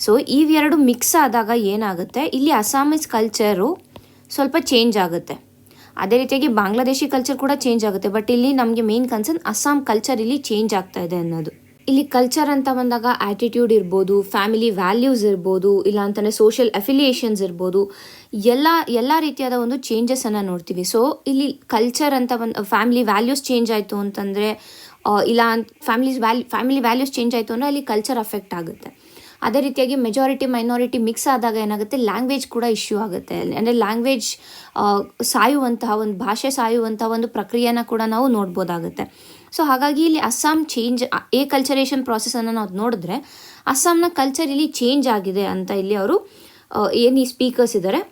[SPEAKER 1] ಸೊ ಇವೆರಡು ಮಿಕ್ಸ್ ಆದಾಗ ಏನಾಗುತ್ತೆ, ಇಲ್ಲಿ ಅಸ್ಸಾಮೀಸ್ ಕಲ್ಚರು ಸ್ವಲ್ಪ ಚೇಂಜ್ ಆಗುತ್ತೆ, ಅದೇ ರೀತಿಯಾಗಿ ಬಾಂಗ್ಲಾದೇಶಿ ಕಲ್ಚರ್ ಕೂಡ ಚೇಂಜ್ ಆಗುತ್ತೆ. ಬಟ್ ಇಲ್ಲಿ ನಮಗೆ ಮೇನ್ ಕನ್ಸರ್ನ್ ಅಸ್ಸಾಂ ಕಲ್ಚರ್ ಇಲ್ಲಿ ಚೇಂಜ್ ಆಗ್ತಾ ಇದೆ ಅನ್ನೋದು. ಇಲ್ಲಿ ಕಲ್ಚರ್ ಅಂತ ಬಂದಾಗ ಆ್ಯಟಿಟ್ಯೂಡ್ ಇರ್ಬೋದು, ಫ್ಯಾಮಿಲಿ ವ್ಯಾಲ್ಯೂಸ್ ಇರ್ಬೋದು, ಇಲ್ಲ ಅಂತಂದರೆ ಸೋಷಿಯಲ್ ಅಫಿಲಿಯೇಷನ್ಸ್ ಇರ್ಬೋದು, ಎಲ್ಲ ರೀತಿಯಾದ ಒಂದು ಚೇಂಜಸನ್ನು ನೋಡ್ತೀವಿ. ಸೊ ಇಲ್ಲಿ ಕಲ್ಚರ್ ಅಂತ ಫ್ಯಾಮಿಲಿ ವ್ಯಾಲ್ಯೂಸ್ ಚೇಂಜ್ ಆಯಿತು ಅಂತಂದರೆ, ಇಲ್ಲ ಫ್ಯಾಮಿಲಿ ವ್ಯಾಲ್ಯೂಸ್ ಚೇಂಜ್ ಆಯಿತು ಅಂದರೆ ಅಲ್ಲಿ ಕಲ್ಚರ್ ಅಫೆಕ್ಟ್ ಆಗುತ್ತೆ. ಅದೇ ರೀತಿಯಾಗಿ ಮೆಜಾರಿಟಿ ಮೈನಾರಿಟಿ ಮಿಕ್ಸ್ ಆದಾಗ ಏನಾಗುತ್ತೆ, ಲ್ಯಾಂಗ್ವೇಜ್ ಕೂಡ ಇಶ್ಯೂ ಆಗುತ್ತೆ. ಅಂದರೆ ಲ್ಯಾಂಗ್ವೇಜ್ ಸಾಯುವಂತಹ ಒಂದು ಭಾಷೆ ಸಾಯುವಂತಹ ಒಂದು ಪ್ರಕ್ರಿಯೆನ ಕೂಡ ನಾವು ನೋಡ್ಬೋದಾಗುತ್ತೆ. ಸೊ ಹಾಗಾಗಿ ಇಲ್ಲಿ ಅಸ್ಸಾಂ ಚೇಂಜ್ ಕಲ್ಚರೇಷನ್ ಪ್ರಾಸೆಸನ್ನು ನಾವು ನೋಡಿದ್ರೆ ಅಸ್ಸಾಂನ ಕಲ್ಚರ್ ಇಲ್ಲಿ ಚೇಂಜ್ ಆಗಿದೆ ಅಂತ ಇಲ್ಲಿ ಅವರು ಏನು ಸ್ಪೀಕರ್ಸ್ ಇದ್ದಾರೆ,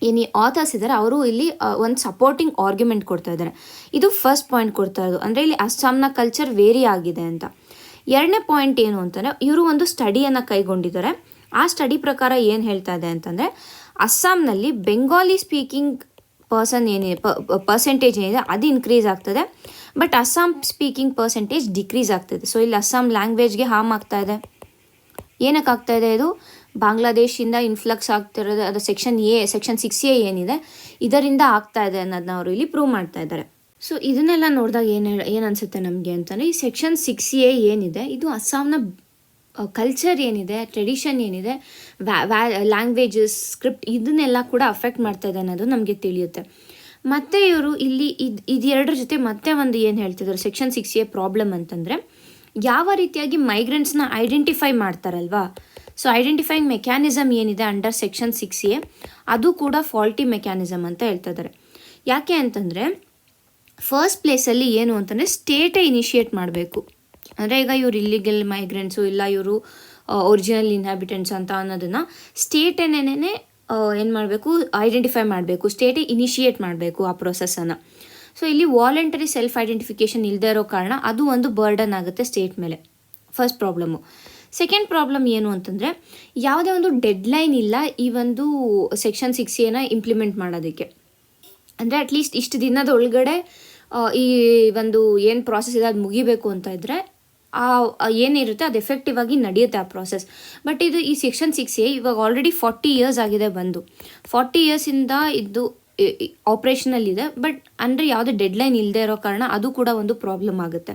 [SPEAKER 1] ಏನು ಆಥರ್ಸ್ ಇದ್ದಾರೆ, ಅವರು ಇಲ್ಲಿ ಒಂದು ಸಪೋರ್ಟಿಂಗ್ ಆರ್ಗ್ಯುಮೆಂಟ್ ಕೊಡ್ತಾ ಇದ್ದಾರೆ. ಇದು ಫಸ್ಟ್ ಪಾಯಿಂಟ್ ಕೊಡ್ತಾ ಇರೋದು, ಅಂದರೆ ಇಲ್ಲಿ ಅಸ್ಸಾಂನ ಕಲ್ಚರ್ ವೇರಿ ಆಗಿದೆ ಅಂತ. ಎರಡನೇ ಪಾಯಿಂಟ್ ಏನು ಅಂತಂದರೆ, ಇವರು ಒಂದು ಸ್ಟಡಿಯನ್ನು ಕೈಗೊಂಡಿದ್ದಾರೆ. ಆ ಸ್ಟಡಿ ಪ್ರಕಾರ ಏನು ಹೇಳ್ತಾ ಇದೆ ಅಂತಂದರೆ, ಅಸ್ಸಾಂನಲ್ಲಿ ಬೆಂಗಾಲಿ ಸ್ಪೀಕಿಂಗ್ ಪರ್ಸೆಂಟೇಜ್ ಏನಿದೆ ಅದು ಇನ್ಕ್ರೀಸ್ ಆಗ್ತದೆ, but Assam speaking percentage decrease ಆಗ್ತದೆ. ಸೊ ಇಲ್ಲಿ ಅಸ್ಸಾಂ ಲ್ಯಾಂಗ್ವೇಜ್ಗೆ ಹಾರ್ಮ್ ಆಗ್ತಾ ಇದೆ. ಏನಕ್ಕೆ ಆಗ್ತಾ ಇದೆ, ಇದು ಬಾಂಗ್ಲಾದೇಶಿಂದ ಇನ್ಫ್ಲಕ್ಸ್ ಆಗ್ತಿರೋದು, ಅದು ಸೆಕ್ಷನ್ 6A ಏನಿದೆ ಇದರಿಂದ ಆಗ್ತಾ ಇದೆ ಅನ್ನೋದನ್ನ ಅವರು ಇಲ್ಲಿ ಪ್ರೂವ್ ಮಾಡ್ತಾ ಇದ್ದಾರೆ. ಸೊ ಇದನ್ನೆಲ್ಲ ನೋಡಿದಾಗ ಏನು ಅನಿಸುತ್ತೆ ನಮಗೆ ಅಂತಂದರೆ, ಈ ಸೆಕ್ಷನ್ 6A ಏನಿದೆ ಇದು ಅಸ್ಸಾಂನ ಕಲ್ಚರ್ ಏನಿದೆ, ಟ್ರೆಡಿಷನ್ ಏನಿದೆ, ಲ್ಯಾಂಗ್ವೇಜಸ್, ಸ್ಕ್ರಿಪ್ಟ್ ಇದನ್ನೆಲ್ಲ ಕೂಡ ಅಫೆಕ್ಟ್ ಮಾಡ್ತಾ ಇದೆ ಅನ್ನೋದು ನಮಗೆ ತಿಳಿಯುತ್ತೆ. ಮತ್ತು ಇವರು ಇಲ್ಲಿ ಇದೆರಡರ ಜೊತೆ ಮತ್ತೆ ಒಂದು ಏನು ಹೇಳ್ತಿದ್ದಾರೆ, ಸೆಕ್ಷನ್ 6A ಪ್ರಾಬ್ಲಮ್ ಅಂತಂದರೆ, ಯಾವ ರೀತಿಯಾಗಿ ಮೈಗ್ರೆಂಟ್ಸ್ನ ಐಡೆಂಟಿಫೈ ಮಾಡ್ತಾರಲ್ವಾ, ಸೊ ಐಡೆಂಟಿಫೈಯಿಂಗ್ ಮೆಕ್ಯಾನಿಸಮ್ ಏನಿದೆ ಅಂಡರ್ ಸೆಕ್ಷನ್ 6A ಅದು ಕೂಡ ಫಾಲ್ಟಿ ಮೆಕ್ಯಾನಿಸಮ್ ಅಂತ ಹೇಳ್ತಾ ಇದ್ದಾರೆ. ಯಾಕೆ ಅಂತಂದರೆ, ಫಸ್ಟ್ ಪ್ಲೇಸಲ್ಲಿ ಏನು ಅಂತಂದರೆ ಸ್ಟೇಟೇ ಇನಿಷಿಯೇಟ್ ಮಾಡಬೇಕು ಅಂದರೆ ಈಗ ಇವರು ಇಲ್ಲಿಗಲ್ ಮೈಗ್ರೆಂಟ್ಸು ಇಲ್ಲ ಇವರು ಒರಿಜಿನಲ್ ಇನ್ಹ್ಯಾಬಿಟೆಂಟ್ಸ್ ಅಂತ ಅನ್ನೋದನ್ನು ಸ್ಟೇಟೇನೇ ಏನು ಮಾಡಬೇಕು, ಐಡೆಂಟಿಫೈ ಮಾಡಬೇಕು, ಸ್ಟೇಟೇ ಇನಿಷಿಯೇಟ್ ಮಾಡಬೇಕು ಆ ಪ್ರೊಸೆಸನ್ನು. ಸೊ ಇಲ್ಲಿ ವಾಲಂಟರಿ ಸೆಲ್ಫ್ ಐಡೆಂಟಿಫಿಕೇಷನ್ ಇಲ್ಲದೆ ಇರೋ ಕಾರಣ ಅದು ಒಂದು ಬರ್ಡನ್ ಆಗುತ್ತೆ ಸ್ಟೇಟ್ ಮೇಲೆ. First problem. ಸೆಕೆಂಡ್ ಪ್ರಾಬ್ಲಮ್ ಏನು ಅಂತಂದರೆ, ಯಾವುದೇ ಒಂದು ಡೆಡ್ಲೈನ್ ಇಲ್ಲ ಈ ಒಂದು ಸೆಕ್ಷನ್ 6A ಇಂಪ್ಲಿಮೆಂಟ್ ಮಾಡೋದಕ್ಕೆ. ಅಂದರೆ ಅಟ್ಲೀಸ್ಟ್ ಇಷ್ಟು ದಿನದ ಒಳಗಡೆ ಈ ಒಂದು ಏನು ಪ್ರಾಸೆಸ್ ಇದೆ ಅದು ಮುಗಿಬೇಕು ಅಂತ ಇದ್ದರೆ ಏನಿರುತ್ತೆ ಅದು ಎಫೆಕ್ಟಿವ್ ಆಗಿ ನಡೆಯುತ್ತೆ ಆ ಪ್ರಾಸೆಸ್. ಬಟ್ ಇದು ಈ ಸೆಕ್ಷನ್ 6A ಇವಾಗ ಆಲ್ರೆಡಿ 40 years ಆಗಿದೆ ಬಂದು. 40 yearsಯಿಂದ ಇದು ಆಪ್ರೇಷನಲ್ ಇದೆ. ಬಟ್ ಅಂದರೆ ಯಾವುದೇ ಡೆಡ್ಲೈನ್ ಇಲ್ಲದೆ ಇರೋ ಕಾರಣ ಅದು ಕೂಡ ಒಂದು ಪ್ರಾಬ್ಲಮ್ ಆಗುತ್ತೆ.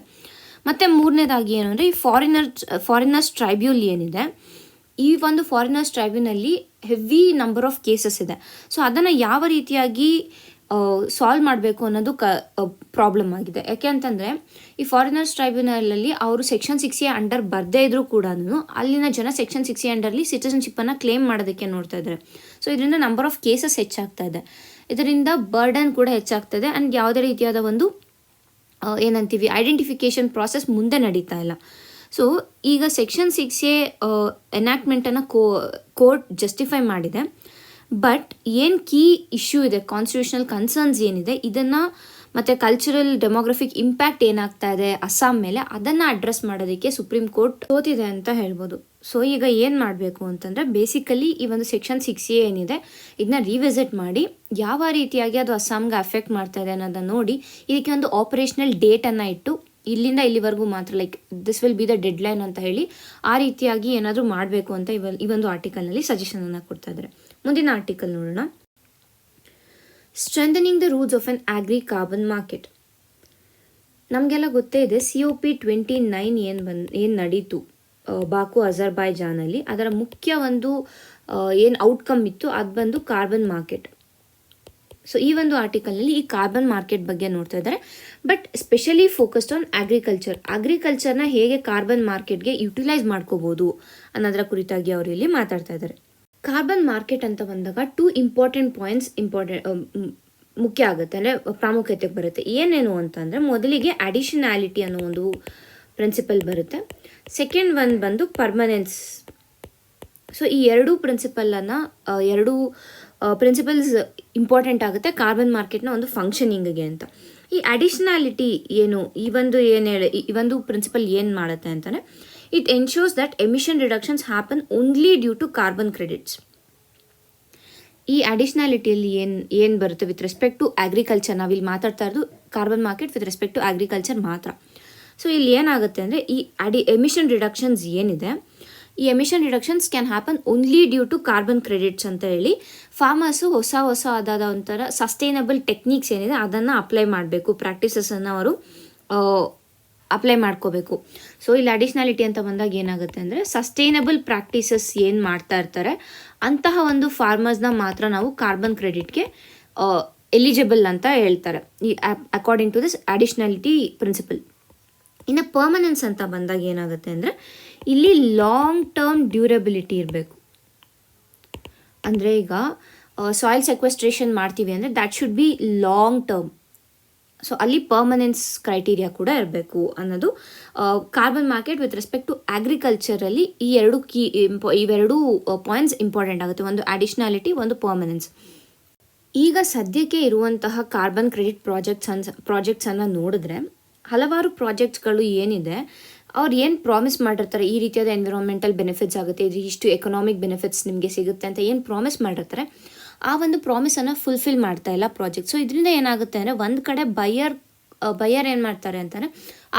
[SPEAKER 1] ಮತ್ತು ಮೂರನೇದಾಗಿ ಏನು ಅಂದರೆ ಈ ಫಾರಿನರ್ಸ್ ಟ್ರೈಬ್ಯೂನಲ್ ಏನಿದೆ, ಈ ಒಂದು ಫಾರಿನರ್ಸ್ ಟ್ರೈಬ್ಯೂನಲ್ಲಿ ಹೆವಿ ನಂಬರ್ ಆಫ್ ಕೇಸಸ್ ಇದೆ. ಸೊ ಅದನ್ನು ಯಾವ ರೀತಿಯಾಗಿ ಸಾಲ್ವ್ ಮಾಡಬೇಕು ಅನ್ನೋದು ಪ್ರಾಬ್ಲಮ್ ಆಗಿದೆ. ಯಾಕೆ ಅಂತಂದರೆ ಈ ಫಾರಿನರ್ಸ್ ಟ್ರೈಬ್ಯುನಲಲ್ಲಿ ಅವರು ಸೆಕ್ಷನ್ 6A ಅಂಡರ್ ಬರದೇ ಇದ್ರೂ ಕೂಡ ಅಲ್ಲಿನ ಜನ ಸೆಕ್ಷನ್ 6A ಅಂಡರ್ಲಿ ಸಿಟಿಸನ್ಶಿಪ್ಪನ್ನು ಕ್ಲೇಮ್ ಮಾಡೋದಕ್ಕೆ ನೋಡ್ತಾ ಇದ್ದಾರೆ. ಸೊ ಇದರಿಂದ ನಂಬರ್ ಆಫ್ ಕೇಸಸ್ ಹೆಚ್ಚಾಗ್ತಾ ಇದೆ, ಇದರಿಂದ ಬರ್ಡನ್ ಕೂಡ ಹೆಚ್ಚಾಗ್ತಾ ಇದೆ. ಆ್ಯಂಡ್ ಯಾವುದೇ ರೀತಿಯಾದ ಒಂದು ಏನಂತೀವಿ ಐಡೆಂಟಿಫಿಕೇಷನ್ ಪ್ರಾಸೆಸ್ ಮುಂದೆ ನಡೀತಾ ಇಲ್ಲ. ಸೊ ಈಗ ಸೆಕ್ಷನ್ 6A ಎನಾಕ್ಟ್ಮೆಂಟನ್ನು ಕೋರ್ಟ್ ಜಸ್ಟಿಫೈ ಮಾಡಿದೆ. ಬಟ್ ಏನು ಕೀ ಇಶ್ಯೂ ಇದೆ, ಕಾನ್ಸ್ಟಿಟ್ಯೂಷನಲ್ ಕನ್ಸರ್ನ್ಸ್ ಏನಿದೆ, ಇದನ್ನು ಮತ್ತು ಕಲ್ಚರಲ್ ಡೆಮೋಗ್ರಫಿಕ್ ಇಂಪ್ಯಾಕ್ಟ್ ಏನಾಗ್ತಾ ಇದೆ ಅಸ್ಸಾಂ ಮೇಲೆ, ಅದನ್ನು ಅಡ್ರೆಸ್ ಮಾಡೋದಕ್ಕೆ ಸುಪ್ರೀಂ ಕೋರ್ಟ್ ಸೋತಿದೆ ಅಂತ ಹೇಳ್ಬೋದು. ಸೊ ಈಗ ಏನು ಮಾಡಬೇಕು ಅಂತಂದರೆ ಬೇಸಿಕಲಿ ಈ ಒಂದು ಸೆಕ್ಷನ್ 6A ಏನಿದೆ ಇದನ್ನ ರಿವಿಸಿಟ್ ಮಾಡಿ ಯಾವ ರೀತಿಯಾಗಿ ಅದು ಅಸ್ಸಾಂಗೆ ಅಫೆಕ್ಟ್ ಮಾಡ್ತಾ ಇದೆ ಅನ್ನೋದನ್ನು ನೋಡಿ ಇದಕ್ಕೆ ಒಂದು ಆಪರೇಷನಲ್ ಡೇಟನ್ನು ಇಟ್ಟು ಇಲ್ಲಿಂದ ಇಲ್ಲಿವರೆಗೂ ಮಾತ್ರ like this will be the deadline ಅಂತ ಹೇಳಿ ಆ ರೀತಿಯಾಗಿ ಏನಾದರೂ ಮಾಡಬೇಕು ಅಂತ ಈ ಒಂದು ಆರ್ಟಿಕಲ್ನಲ್ಲಿ ಸಜೆಷನನ್ನು ಕೊಡ್ತಾ ಇದ್ದಾರೆ. ಮುಂದಿನ ಆರ್ಟಿಕಲ್ ನೋಡೋಣ. Strengthening the rules of on agri carbon market. ನಮಗೆಲ್ಲ ಗೊತ್ತೇ ಇದೆ COP29 ಏನು ನಡೀತು ಬಾಕು ಅಜರ್ಬೈಜಾನಲ್ಲಿ, ಅದರ ಮುಖ್ಯ ಒಂದು ಏನು ಔಟ್ಕಮ್ ಇತ್ತು ಅದು ಬಂದು ಕಾರ್ಬನ್ ಮಾರ್ಕೆಟ್. ಸೊ ಈ ಒಂದು ಆರ್ಟಿಕಲ್ನಲ್ಲಿ ಈ ಕಾರ್ಬನ್ ಮಾರ್ಕೆಟ್ ಬಗ್ಗೆ ನೋಡ್ತಾ ಇದ್ದಾರೆ. ಬಟ್ ಸ್ಪೆಷಲಿ ಫೋಕಸ್ಡ್ ಆನ್ ಅಗ್ರಿಕಲ್ಚರ್ನ ಹೇಗೆ ಕಾರ್ಬನ್ ಮಾರ್ಕೆಟ್ಗೆ ಯುಟಿಲೈಸ್ ಮಾಡ್ಕೋಬೋದು ಅನ್ನೋದರ ಕುರಿತಾಗಿ ಅವರು ಇಲ್ಲಿ ಮಾತಾಡ್ತಾ ಇದ್ದಾರೆ. ಕಾರ್ಬನ್ ಮಾರ್ಕೆಟ್ ಅಂತ ಬಂದಾಗ 2 ಇಂಪಾರ್ಟೆಂಟ್ ಪಾಯಿಂಟ್ಸ್ ಮುಖ್ಯ ಆಗುತ್ತೆ, ಅಂದರೆ ಪ್ರಾಮುಖ್ಯತೆಗೆ ಬರುತ್ತೆ. ಏನೇನು ಅಂತಂದರೆ ಮೊದಲಿಗೆ ಅಡಿಷನಾಲಿಟಿ ಅನ್ನೋ ಒಂದು ಪ್ರಿನ್ಸಿಪಲ್ ಬರುತ್ತೆ. ಸೆಕೆಂಡ್ ಒನ್ ಬಂದು ಪರ್ಮನೆನ್ಸ್. ಸೊ ಈ ಎರಡೂ ಪ್ರಿನ್ಸಿಪಲ್ಸ್ ಇಂಪಾರ್ಟೆಂಟ್ ಆಗುತ್ತೆ ಕಾರ್ಬನ್ ಮಾರ್ಕೆಟ್ನ ಒಂದು ಫಂಕ್ಷನಿಂಗ್ಗೆ ಅಂತ. ಈ ಅಡಿಷನಾಲಿಟಿ ಏನು, ಈ ಒಂದು ಪ್ರಿನ್ಸಿಪಲ್ ಏನು ಮಾಡುತ್ತೆ ಅಂತಂದರೆ it ensures that emission reductions happen only due to carbon credits. ಈ ಅಡಿಷನಾಲಿಟಿಯಲ್ಲಿ ಏನು ಬರುತ್ತೆ ವಿತ್ ರೆಸ್ಪೆಕ್ಟ್ ಟು ಅಗ್ರಿಕಲ್ಚರ್, ನಾವಿಲ್ಲಿ ಮಾತಾಡ್ತಾ ಇರೋದು carbon market with respect to agriculture ಮಾತ್ರ. ಸೊ ಇಲ್ಲಿ ಏನಾಗುತ್ತೆ ಅಂದರೆ ಈ ಎಮಿಷನ್ ರಿಡಕ್ಷನ್ಸ್ ಏನಿದೆ, ಈ emission reductions can happen only due to carbon credits ಅಂತ ಹೇಳಿ ಫಾರ್ಮರ್ಸು ಹೊಸ ಆದಾದ ಒಂಥರ ಸಸ್ಟೈನಬಲ್ ಟೆಕ್ನಿಕ್ಸ್ ಏನಿದೆ ಅದನ್ನು ಅಪ್ಲೈ ಮಾಡಬೇಕು, ಪ್ರಾಕ್ಟೀಸಸನ್ನು ಅವರು ಅಪ್ಲೈ ಮಾಡ್ಕೋಬೇಕು. ಸೊ ಇಲ್ಲಿ ಅಡಿಷನಾಲಿಟಿ ಅಂತ ಬಂದಾಗ ಏನಾಗುತ್ತೆ ಅಂದರೆ ಸಸ್ಟೈನಬಲ್ ಪ್ರಾಕ್ಟೀಸಸ್ ಏನು ಮಾಡ್ತಾ ಇರ್ತಾರೆ ಅಂತಹ ಒಂದು ಫಾರ್ಮರ್ಸ್ನ ಮಾತ್ರ ನಾವು ಕಾರ್ಬನ್ ಕ್ರೆಡಿಟ್ಗೆ ಎಲಿಜಿಬಲ್ ಅಂತ ಹೇಳ್ತಾರೆ, ಈ ಅಕಾರ್ಡಿಂಗ್ ಟು ದಿಸ್ ಅಡಿಷನಾಲಿಟಿ ಪ್ರಿನ್ಸಿಪಲ್. ಇನ್ನು ಪರ್ಮನೆನ್ಸ್ ಅಂತ ಬಂದಾಗ ಏನಾಗುತ್ತೆ ಅಂದರೆ ಇಲ್ಲಿ ಲಾಂಗ್ ಟರ್ಮ್ ಡ್ಯೂರಬಿಲಿಟಿ ಇರಬೇಕು. ಅಂದರೆ ಈಗ ಸಾಯಿಲ್ ಸೆಕ್ವೆಸ್ಟ್ರೇಷನ್ ಮಾಡ್ತೀವಿ ಅಂದರೆ that should be long term. So ಅಲ್ಲಿ ಪರ್ಮನೆನ್ಸ್ ಕ್ರೈಟೀರಿಯಾ ಕೂಡ ಇರಬೇಕು ಅನ್ನೋದು carbon market with respect to ಅಗ್ರಿಕಲ್ಚರಲ್ಲಿ ಇವೆರಡು ಪಾಯಿಂಟ್ಸ್ ಇಂಪಾರ್ಟೆಂಟ್ ಆಗುತ್ತೆ, ಒಂದು ಅಡಿಷನಾಲಿಟಿ, ಒಂದು ಪರ್ಮನೆನ್ಸ್. ಈಗ ಸದ್ಯಕ್ಕೆ ಇರುವಂತಹ ಕಾರ್ಬನ್ ಕ್ರೆಡಿಟ್ ಪ್ರಾಜೆಕ್ಟ್ಸನ್ನು ನೋಡಿದ್ರೆ ಹಲವಾರು ಪ್ರಾಜೆಕ್ಟ್ಸ್ಗಳು ಏನಿದೆ ಅವ್ರು ಏನು ಪ್ರಾಮಿಸ್ ಮಾಡಿರ್ತಾರೆ, ಈ ರೀತಿಯಾದ ಎನ್ವಿರಾನ್ಮೆಂಟಲ್ ಬೆನಿಫಿಟ್ಸ್ ಆಗುತ್ತೆ, ಇಷ್ಟು ಎಕನಾಮಿಕ್ ಬೆನಿಫಿಟ್ಸ್ ನಿಮಗೆ ಸಿಗುತ್ತೆ ಅಂತ ಏನು ಪ್ರಾಮಿಸ್ ಮಾಡಿರ್ತಾರೆ ಆ ಒಂದು ಪ್ರಾಮಿಸನ್ನು ಫುಲ್ಫಿಲ್ ಮಾಡ್ತಾ ಇಲ್ಲ ಪ್ರಾಜೆಕ್ಟ್. ಸೊ ಇದರಿಂದ ಏನಾಗುತ್ತೆ ಅಂದರೆ ಒಂದು ಕಡೆ ಬಯರ್ ಏನು ಮಾಡ್ತಾರೆ ಅಂತಾರೆ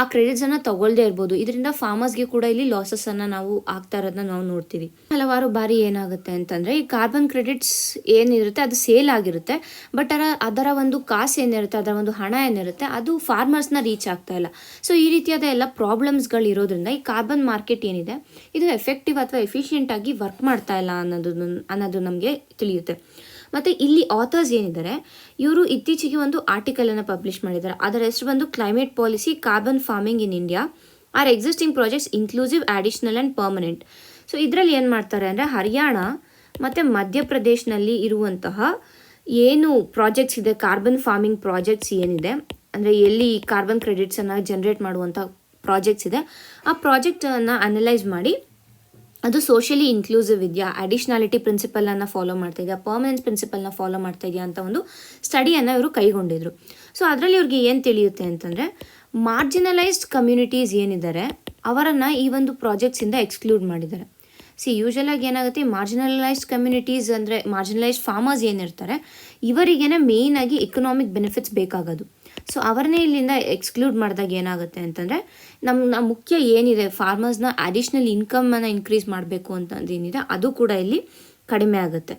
[SPEAKER 1] ಆ ಕ್ರೆಡಿಟ್ಸನ್ನು ತಗೊಳ್ಳದೇ ಇರ್ಬೋದು. ಇದರಿಂದ ಫಾರ್ಮರ್ಸ್ಗೆ ಕೂಡ ಇಲ್ಲಿ ಲಾಸಸ್ಸನ್ನು ನಾವು ಆಗ್ತಾ ಇರೋದನ್ನ ನಾವು ನೋಡ್ತೀವಿ. ಹಲವಾರು ಬಾರಿ ಏನಾಗುತ್ತೆ ಅಂತಂದರೆ ಈ ಕಾರ್ಬನ್ ಕ್ರೆಡಿಟ್ಸ್ ಏನಿರುತ್ತೆ ಅದು ಸೇಲ್ ಆಗಿರುತ್ತೆ, ಬಟ್ ಅದರ ಒಂದು ಕಾಸು ಏನಿರುತ್ತೆ, ಅದರ ಒಂದು ಹಣ ಏನಿರುತ್ತೆ ಅದು ಫಾರ್ಮರ್ಸ್ನ ರೀಚ್ ಆಗ್ತಾ ಇಲ್ಲ. ಸೊ ಈ ರೀತಿಯಾದ ಎಲ್ಲ ಪ್ರಾಬ್ಲಮ್ಸ್ಗಳು ಇರೋದ್ರಿಂದ ಈ ಕಾರ್ಬನ್ ಮಾರ್ಕೆಟ್ ಏನಿದೆ ಇದು ಎಫೆಕ್ಟಿವ್ ಅಥವಾ ಎಫಿಷಿಯೆಂಟ್ ಆಗಿ ವರ್ಕ್ ಮಾಡ್ತಾ ಇಲ್ಲ ಅನ್ನೋದು ನಮಗೆ ತಿಳಿಯುತ್ತೆ. ಮತ್ತು ಇಲ್ಲಿ ಆಥರ್ಸ್ ಏನಿದ್ದಾರೆ ಇವರು ಇತ್ತೀಚೆಗೆ ಒಂದು ಆರ್ಟಿಕಲನ್ನು ಪಬ್ಲಿಷ್ ಮಾಡಿದ್ದಾರೆ. ಅದರ ಹೆಸರು ಬಂದು climate policy carbon farming in India are existing projects inclusive additional and permanent. So ಇದರಲ್ಲಿ ಏನು ಮಾಡ್ತಾರೆ ಅಂದರೆ ಹರಿಯಾಣ ಮತ್ತು ಮಧ್ಯಪ್ರದೇಶನಲ್ಲಿ ಇರುವಂತಹ ಏನು ಪ್ರಾಜೆಕ್ಟ್ಸ್ ಇದೆ, ಕಾರ್ಬನ್ ಫಾರ್ಮಿಂಗ್ ಪ್ರಾಜೆಕ್ಟ್ಸ್ ಏನಿದೆ ಅಂದರೆ ಎಲ್ಲಿ ಕಾರ್ಬನ್ ಕ್ರೆಡಿಟ್ಸನ್ನು ಜನರೇಟ್ ಮಾಡುವಂಥ ಪ್ರಾಜೆಕ್ಟ್ಸ್ ಇದೆ, ಆ ಪ್ರಾಜೆಕ್ಟನ್ನು ಅನಲೈಸ್ ಮಾಡಿ ಅದು ಸೋಷಿಯಲಿ ಇನ್ಕ್ಲೂಸಿವ್ ಇದೆಯಾ, ಅಡಿಷ್ನಾಲಿಟಿ ಪ್ರಿನ್ಸಿಪಲನ್ನು ಫಾಲೋ ಮಾಡ್ತಾ ಇದೆಯಾ, ಪರ್ಮನೆನ್ಸ್ ಪ್ರಿನ್ಸಿಪಲ್ನ ಫಾಲೋ ಮಾಡ್ತಾ ಇದೆಯಾ ಅಂತ ಒಂದು ಸ್ಟಡಿಯನ್ನು ಇವರು ಕೈಗೊಂಡಿದ್ರು. ಸೊ ಅದರಲ್ಲಿ ಇವ್ರಿಗೆ ಏನು ತಿಳಿಯುತ್ತೆ ಅಂತಂದರೆ, ಮಾರ್ಜಿನಲೈಸ್ಡ್ ಕಮ್ಯುನಿಟೀಸ್ ಏನಿದ್ದಾರೆ ಅವರನ್ನು ಈ ಒಂದು ಪ್ರಾಜೆಕ್ಟ್ಸಿಂದ ಎಕ್ಸ್ಕ್ಲೂಡ್ ಮಾಡಿದ್ದಾರೆ. ಯೂಶಲಾಗಿ ಏನಾಗುತ್ತೆ, ಮಾರ್ಜಿನಲೈಸ್ಡ್ ಕಮ್ಯುನಿಟೀಸ್ ಅಂದರೆ ಮಾರ್ಜಿನಲೈಸ್ಡ್ ಫಾರ್ಮರ್ಸ್ ಏನಿರ್ತಾರೆ ಇವರಿಗೇನೆ ಮೇಯ್ನಾಗಿ ಎಕನಾಮಿಕ್ ಬೆನಿಫಿಟ್ಸ್ ಬೇಕಾಗೋದು. ಸೊ ಅವರನ್ನೇ ಇಲ್ಲಿಂದ ಎಕ್ಸ್ಕ್ಲೂಡ್ ಮಾಡಿದಾಗ ಏನಾಗುತ್ತೆ ಅಂತಂದರೆ, ನಮ್ಮ ಮುಖ್ಯ ಏನಿದೆ ಫಾರ್ಮರ್ಸ್ನ ಅಡಿಷ್ನಲ್ ಇನ್ಕಮನ್ನು ಇನ್ಕ್ರೀಸ್ ಮಾಡಬೇಕು ಅಂತಂದೇನಿದೆ ಅದು ಕೂಡ ಇಲ್ಲಿ ಕಡಿಮೆ ಆಗುತ್ತೆ.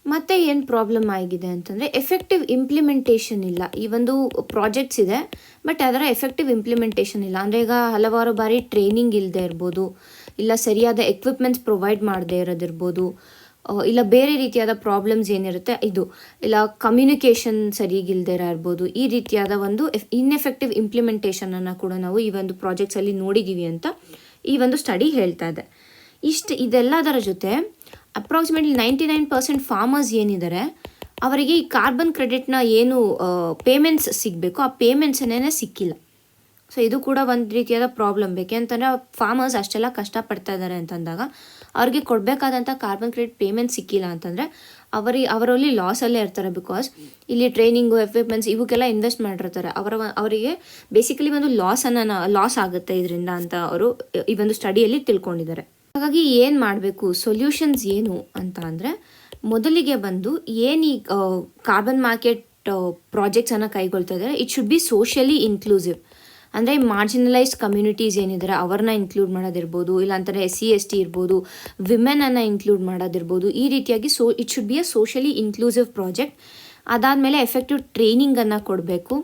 [SPEAKER 1] ಮತ್ತು ಏನು ಪ್ರಾಬ್ಲಮ್ ಆಗಿದೆ ಅಂತಂದರೆ, ಎಫೆಕ್ಟಿವ್ ಇಂಪ್ಲಿಮೆಂಟೇಷನ್ ಇಲ್ಲ. ಈ ಒಂದು ಪ್ರಾಜೆಕ್ಟ್ಸ್ ಇದೆ ಬಟ್ ಅದರ ಎಫೆಕ್ಟಿವ್ ಇಂಪ್ಲಿಮೆಂಟೇಷನ್ ಇಲ್ಲ. ಅಂದರೆ ಈಗ ಹಲವಾರು ಬಾರಿ ಟ್ರೈನಿಂಗ್ ಇಲ್ಲದೆ ಇರ್ಬೋದು, ಇಲ್ಲ ಸರಿಯಾದ ಎಕ್ವಿಪ್ಮೆಂಟ್ಸ್ ಪ್ರೊವೈಡ್ ಮಾಡದೇ ಇರೋದಿರ್ಬೋದು, ಇಲ್ಲ ಬೇರೆ ರೀತಿಯಾದ ಪ್ರಾಬ್ಲಮ್ಸ್ ಏನಿರುತ್ತೆ ಇಲ್ಲ ಕಮ್ಯುನಿಕೇಷನ್ ಸರಿಗಿಲ್ದೇ ಇರ್ಬೋದು. ಈ ರೀತಿಯಾದ ಒಂದು ಇನ್ಎಫೆಕ್ಟಿವ್ ಇಂಪ್ಲಿಮೆಂಟೇಷನನ್ನು ಕೂಡ ನಾವು ಈ ಒಂದು ಪ್ರಾಜೆಕ್ಟ್ಸಲ್ಲಿ ನೋಡಿದ್ದೀವಿ ಅಂತ ಈ ಒಂದು ಸ್ಟಡಿ ಹೇಳ್ತಾ ಇದೆ. ಇದೆಲ್ಲದರ ಜೊತೆ ಅಪ್ರಾಕ್ಸಿಮೇಟ್ಲಿ 99% ಫಾರ್ಮರ್ಸ್ ಏನಿದ್ದಾರೆ ಅವರಿಗೆ ಈ ಕಾರ್ಬನ್ ಕ್ರೆಡಿಟ್ನ ಏನು ಪೇಮೆಂಟ್ಸ್ ಸಿಗಬೇಕು ಆ ಪೇಮೆಂಟ್ಸನ್ನೇ ಸಿಕ್ಕಿಲ್ಲ. ಸೊ ಇದು ಕೂಡ ಒಂದು ರೀತಿಯಾದ ಪ್ರಾಬ್ಲಮ್. ಬೇಕೆಂತಂದರೆ ಫಾರ್ಮರ್ಸ್ ಅಷ್ಟೆಲ್ಲ ಕಷ್ಟಪಡ್ತಾ ಇದ್ದಾರೆ ಅಂತಂದಾಗ ಅವ್ರಿಗೆ ಕೊಡಬೇಕಾದಂಥ ಕಾರ್ಬನ್ ಕ್ರೆಡಿಟ್ ಪೇಮೆಂಟ್ ಸಿಕ್ಕಿಲ್ಲ ಅಂತಂದರೆ ಅವರಲ್ಲಿ ಲಾಸಲ್ಲೇ ಇರ್ತಾರೆ. ಬಿಕಾಸ್ ಇಲ್ಲಿ ಟ್ರೈನಿಂಗು, ಎಕ್ವಿಪ್ಮೆಂಟ್ಸ್ ಇವಕ್ಕೆಲ್ಲ ಇನ್ವೆಸ್ಟ್ ಮಾಡಿರ್ತಾರೆ. ಅವರಿಗೆ ಬೇಸಿಕಲಿ ಒಂದು ಲಾಸ್ ಆಗುತ್ತೆ ಇದರಿಂದ ಅಂತ ಅವರು ಈ ಒಂದು ಸ್ಟಡಿಯಲ್ಲಿ ತಿಳ್ಕೊಂಡಿದ್ದಾರೆ. ಹಾಗಾಗಿ ಏನು ಮಾಡಬೇಕು, ಸೊಲ್ಯೂಷನ್ಸ್ ಏನು ಅಂತ ಅಂದರೆ, ಮೊದಲಿಗೆ ಬಂದು ಏನು ಈ ಕಾರ್ಬನ್ ಮಾರ್ಕೆಟ್ ಪ್ರಾಜೆಕ್ಟ್ಸನ್ನು ಕೈಗೊಳ್ತಾ ಇದ್ದಾರೆ, it should be socially inclusive. ಅಂದರೆ ಮಾರ್ಜಿನಲೈಸ್ಡ್ ಕಮ್ಯುನಿಟೀಸ್ ಏನಿದ್ದಾರೆ ಅವ್ರನ್ನ ಇನ್ಕ್ಲೂಡ್ ಮಾಡೋದಿರ್ಬೋದು, ಇಲ್ಲಾಂತಾರೆ SC/ST ಇರ್ಬೋದು, ವಿಮೆನನ್ನು ಇನ್ಕ್ಲೂಡ್ ಮಾಡೋದಿರ್ಬೋದು. ಈ ರೀತಿಯಾಗಿ it should be a socially inclusive project. ಅದಾದಮೇಲೆ ಎಫೆಕ್ಟಿವ್ ಟ್ರೈನಿಂಗನ್ನು ಕೊಡಬೇಕು,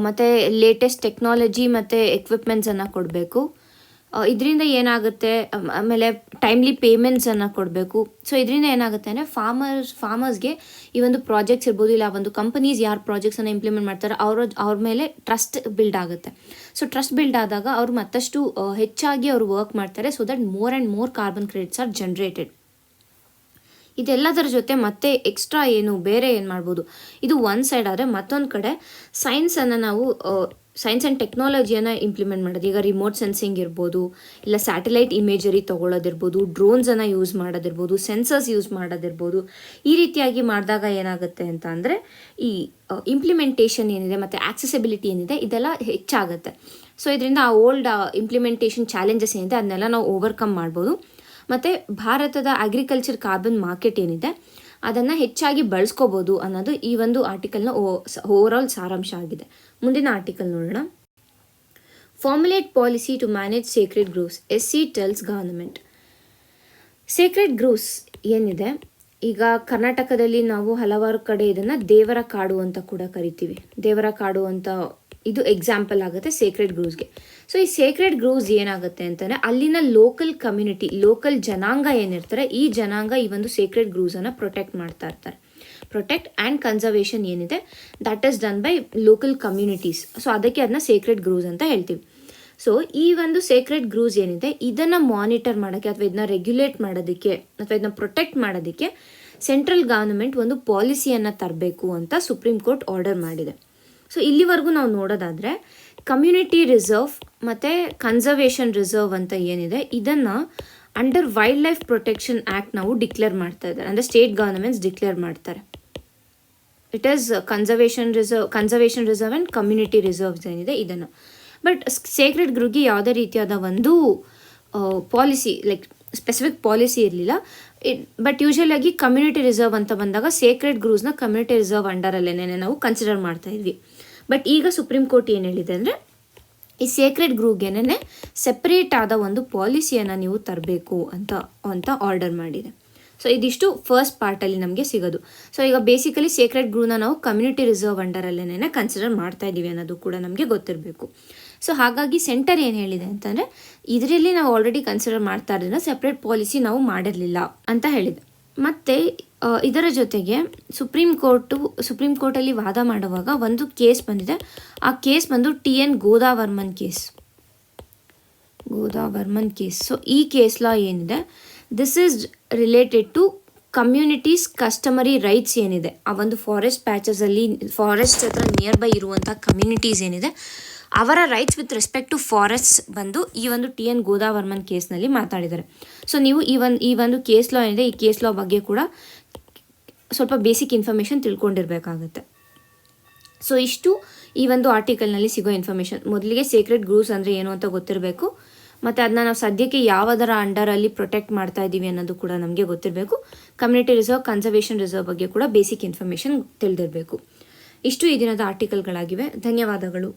[SPEAKER 1] ಮತ್ತು ಲೇಟೆಸ್ಟ್ ಟೆಕ್ನಾಲಜಿ ಮತ್ತು ಎಕ್ವಿಪ್ಮೆಂಟ್ಸನ್ನು ಕೊಡಬೇಕು. ಇದರಿಂದ ಏನಾಗುತ್ತೆ, ಆಮೇಲೆ ಟೈಮ್ಲಿ ಪೇಮೆಂಟ್ಸನ್ನು ಕೊಡಬೇಕು. ಸೊ ಇದರಿಂದ ಏನಾಗುತ್ತೆ ಅಂದರೆ ಫಾರ್ಮರ್ಸ್ಗೆ ಈ ಒಂದು ಪ್ರಾಜೆಕ್ಟ್ಸ್ ಇರ್ಬೋದು, ಇಲ್ಲ ಒಂದು ಕಂಪನೀಸ್ ಯಾರು ಪ್ರಾಜೆಕ್ಟ್ಸನ್ನು ಇಂಪ್ಲಿಮೆಂಟ್ ಮಾಡ್ತಾರೆ ಅವ್ರ ಮೇಲೆ ಟ್ರಸ್ಟ್ ಬಿಲ್ಡ್ ಆಗುತ್ತೆ. ಸೊ ಟ್ರಸ್ಟ್ ಬಿಲ್ಡ್ ಆದಾಗ ಅವ್ರು ಮತ್ತಷ್ಟು ಹೆಚ್ಚಾಗಿ ಅವರು ವರ್ಕ್ ಮಾಡ್ತಾರೆ. So that more and more carbon credits are generated. ಇದೆಲ್ಲದರ ಜೊತೆ ಮತ್ತೆ ಎಕ್ಸ್ಟ್ರಾ ಬೇರೆ ಏನು ಮಾಡ್ಬೋದು, ಇದು ಒಂದು ಸೈಡ್ ಆದರೆ ಮತ್ತೊಂದು ಕಡೆ ಸೈನ್ಸನ್ನು ನಾವು ಸೈನ್ಸ್ ಆ್ಯಂಡ್ ಟೆಕ್ನಾಲಜಿಯನ್ನು ಇಂಪ್ಲಿಮೆಂಟ್ ಮಾಡೋದು. ಈಗ ರಿಮೋಟ್ ಸೆನ್ಸಿಂಗ್ ಇರ್ಬೋದು, ಇಲ್ಲ ಸ್ಯಾಟಲೈಟ್ ಇಮೇಜರಿ ತೊಗೊಳ್ಳೋದಿರ್ಬೋದು, ಡ್ರೋನ್ಸನ್ನು ಯೂಸ್ ಮಾಡೋದಿರ್ಬೋದು, ಸೆನ್ಸರ್ಸ್ ಯೂಸ್ ಮಾಡೋದಿರ್ಬೋದು. ಈ ರೀತಿಯಾಗಿ ಮಾಡಿದಾಗ ಏನಾಗುತ್ತೆ ಅಂತ ಅಂದರೆ, ಈ ಇಂಪ್ಲಿಮೆಂಟೇಷನ್ ಏನಿದೆ ಮತ್ತು ಆಕ್ಸೆಸಿಬಿಲಿಟಿ ಏನಿದೆ ಇದೆಲ್ಲ ಹೆಚ್ಚಾಗುತ್ತೆ. ಸೊ ಇದರಿಂದ ಆ ಓಲ್ಡ್ ಇಂಪ್ಲಿಮೆಂಟೇಷನ್ ಚಾಲೆಂಜಸ್ ಏನಿದೆ ಅದನ್ನೆಲ್ಲ ನಾವು ಓವರ್ಕಮ್ ಮಾಡ್ಬೋದು. ಮತ್ತು ಭಾರತದ ಅಗ್ರಿಕಲ್ಚರ್ ಕಾರ್ಬನ್ ಮಾರ್ಕೆಟ್ ಏನಿದೆ ಅದನ್ನು ಹೆಚ್ಚಾಗಿ ಬಳಸ್ಕೋಬೋದು ಅನ್ನೋದು ಈ ಒಂದು ಆರ್ಟಿಕಲ್ನ ಓವರಾಲ್ ಸಾರಾಂಶ ಆಗಿದೆ. ಮುಂದಿನ ಆರ್ಟಿಕಲ್ ನೋಡೋಣ. Formulate policy to manage sacred groves, SC tells government. Sacred groves ಏನಿದೆ, ಈಗ ಕರ್ನಾಟಕದಲ್ಲಿ ನಾವು ಹಲವಾರು ಕಡೆ ಇದನ್ನು ದೇವರ ಕಾಡು ಅಂತ ಕೂಡ ಕರಿತೀವಿ. ದೇವರ ಕಾಡು ಅಂತ ಇದು ಎಕ್ಸಾಂಪಲ್ ಆಗುತ್ತೆ ಸೇಕ್ರೆಡ್ ಗ್ರೂವ್ಸ್ಗೆ. ಸೊ ಈ ಸೇಕ್ರೆಡ್ ಗ್ರೂವ್ಸ್ ಏನಾಗುತ್ತೆ ಅಂತಂದರೆ, ಅಲ್ಲಿನ ಲೋಕಲ್ ಕಮ್ಯುನಿಟಿ, ಲೋಕಲ್ ಜನಾಂಗ ಏನಿರ್ತಾರೆ ಈ ಜನಾಂಗ ಈ ಒಂದು ಸೇಕ್ರೆಡ್ ಗ್ರೂವ್ಸನ್ನು ಪ್ರೊಟೆಕ್ಟ್ ಮಾಡ್ತಾ ಇರ್ತಾರೆ. ಪ್ರೊಟೆಕ್ಟ್ ಆ್ಯಂಡ್ ಕನ್ಸರ್ವೇಷನ್ ಏನಿದೆ that is done by local communities. So ಅದಕ್ಕೆ ಅದನ್ನ ಸೇಕ್ರೆಡ್ ಗ್ರೂವ್ಸ್ ಅಂತ ಹೇಳ್ತೀವಿ. ಸೊ ಈ ಒಂದು ಸೇಕ್ರೆಡ್ ಗ್ರೂವ್ಸ್ ಏನಿದೆ ಇದನ್ನು ಮಾನಿಟರ್ ಮಾಡೋಕ್ಕೆ ಅಥವಾ ಇದನ್ನ ರೆಗ್ಯುಲೇಟ್ ಮಾಡೋದಕ್ಕೆ ಅಥವಾ ಇದನ್ನ ಪ್ರೊಟೆಕ್ಟ್ ಮಾಡೋದಕ್ಕೆ ಸೆಂಟ್ರಲ್ ಗವರ್ನಮೆಂಟ್ ಒಂದು ಪಾಲಿಸಿಯನ್ನು ತರಬೇಕು ಅಂತ ಸುಪ್ರೀಂ ಕೋರ್ಟ್ ಆರ್ಡರ್ ಮಾಡಿದೆ. ಸೊ ಇಲ್ಲಿವರೆಗೂ ನಾವು ನೋಡೋದಾದರೆ ಕಮ್ಯುನಿಟಿ ರಿಸರ್ವ್ ಮತ್ತು ಕನ್ಸರ್ವೇಷನ್ ರಿಸರ್ವ್ ಅಂತ ಏನಿದೆ ಇದನ್ನು under wild life protection act ನಾವು ಡಿಕ್ಲೇರ್ ಮಾಡ್ತಾ ಇದ್ದಾರೆ. ಅಂದರೆ ಸ್ಟೇಟ್ ಗವರ್ನಮೆಂಟ್ಸ್ ಡಿಕ್ಲೇರ್ ಮಾಡ್ತಾರೆ. It is conservation reserve and community reserves ಏನಿದೆ ಇದನ್ನು. ಬಟ್ ಸೇಕ್ರೆಡ್ ಗ್ರೂವ್ಗೆ ಯಾವುದೇ ರೀತಿಯಾದ ಒಂದು ಪಾಲಿಸಿ ಲೈಕ್ ಸ್ಪೆಸಿಫಿಕ್ ಪಾಲಿಸಿ ಇರಲಿಲ್ಲ. ಬಟ್ ಯೂಶಲಾಗಿ ಕಮ್ಯುನಿಟಿ ರಿಸರ್ವ್ ಅಂತ ಬಂದಾಗ ಸೇಕ್ರೆಡ್ ಗ್ರೂವ್ಸ್ನ ಕಮ್ಯುನಿಟಿ ರಿಸರ್ವ್ ಅಂಡರಲ್ಲೇ ನಾವು ಕನ್ಸಿಡರ್ ಮಾಡ್ತಾ ಇದ್ವಿ. ಬಟ್ ಈಗ ಸುಪ್ರೀಂ ಕೋರ್ಟ್ ಏನು ಹೇಳಿದೆ ಅಂದರೆ, ಈ ಸೇಕ್ರೆಡ್ ಗ್ರೂವ್ಗೆನೇ ಸೆಪ್ರೇಟ್ ಆದ ಒಂದು ಪಾಲಿಸಿಯನ್ನು ನೀವು ತರಬೇಕು ಅಂತ ಆರ್ಡರ್ ಮಾಡಿದೆ. ಸೊ ಇದಿಷ್ಟು ಫಸ್ಟ್ ಪಾರ್ಟಲ್ಲಿ ನಮಗೆ ಸಿಗೋದು. ಸೊ ಈಗ ಬೇಸಿಕಲಿ ಸೇಕ್ರೆಡ್ ಗ್ರೂವ್ನ ನಾವು ಕಮ್ಯುನಿಟಿ ರಿಸರ್ವ್ ಅಂಡರಲ್ಲೇ ಕನ್ಸಿಡರ್ ಮಾಡ್ತಾ ಇದ್ದೀವಿ ಅನ್ನೋದು ಕೂಡ ನಮಗೆ ಗೊತ್ತಿರಬೇಕು. ಸೊ ಹಾಗಾಗಿ ಸೆಂಟರ್ ಏನು ಹೇಳಿದೆ ಅಂತಂದರೆ, ಇದರಲ್ಲಿ ನಾವು ಆಲ್ರೆಡಿ ಕನ್ಸಿಡರ್ ಮಾಡ್ತಾ ಇರೋದ್ರಿಂದ ಸೆಪ್ರೇಟ್ ಪಾಲಿಸಿ ನಾವು ಮಾಡಿರಲಿಲ್ಲ ಅಂತ ಹೇಳಿದೆ. ಮತ್ತು ಇದರ ಜೊತೆಗೆ ಸುಪ್ರೀಂ ಕೋರ್ಟಲ್ಲಿ ವಾದ ಮಾಡುವಾಗ ಒಂದು ಕೇಸ್ ಬಂದಿದೆ. ಆ ಕೇಸ್ ಬಂದು TN ಗೋದಾವರ್ಮನ್ ಕೇಸ್. ಸೊ ಈ ಕೇಸ್ ಲಾ ಏನಿದೆ, this is related to communities customary rights ಏನಿದೆ, ಆ ಒಂದು ಫಾರೆಸ್ಟ್ ಪ್ಯಾಚಸಲ್ಲಿ ಫಾರೆಸ್ಟ್ ಹತ್ರ ನಿಯರ್ ಬೈ ಇರುವಂಥ ಕಮ್ಯುನಿಟೀಸ್ ಏನಿದೆ ಅವರ rights with respect to forests ಬಂದು ಈ ಒಂದು TN ಗೋದಾವರ್ಮನ್ ಕೇಸ್ನಲ್ಲಿ ಮಾತಾಡಿದ್ದಾರೆ. ಸೊ ನೀವು ಈ ಒಂದು ಕೇಸ್ ಲಾ ಏನಿದೆ, ಈ ಕೇಸ್ ಲಾ ಬಗ್ಗೆ ಕೂಡ ಸ್ವಲ್ಪ ಬೇಸಿಕ್ ಇನ್ಫಾರ್ಮೇಷನ್ ತಿಳ್ಕೊಂಡಿರಬೇಕಾಗುತ್ತೆ. ಸೊ ಇಷ್ಟು ಈ ಒಂದು ಆರ್ಟಿಕಲ್ನಲ್ಲಿ ಸಿಗೋ ಇನ್ಫಾರ್ಮೇಷನ್. ಮೊದಲಿಗೆ ಸೇಕ್ರೆಡ್ ಗ್ರೂವ್ಸ್ ಅಂದರೆ ಏನು ಅಂತ ಗೊತ್ತಿರಬೇಕು, ಮತ್ತು ಅದನ್ನ ನಾವು ಸದ್ಯಕ್ಕೆ ಯಾವುದರ ಅಂಡರಲ್ಲಿ ಪ್ರೊಟೆಕ್ಟ್ ಮಾಡ್ತಾ ಇದ್ದೀವಿ ಅನ್ನೋದು ಕೂಡ ನಮಗೆ ಗೊತ್ತಿರಬೇಕು. ಕಮ್ಯುನಿಟಿ ರಿಸರ್ವ್, ಕನ್ಸರ್ವೇಷನ್ ರಿಸರ್ವ್ ಬಗ್ಗೆ ಕೂಡ ಬೇಸಿಕ್ ಇನ್ಫಾರ್ಮೇಷನ್ ತಿಳಿದಿರಬೇಕು. ಇಷ್ಟು ಈ ದಿನದ ಆರ್ಟಿಕಲ್ಗಳಾಗಿವೆ. ಧನ್ಯವಾದಗಳು.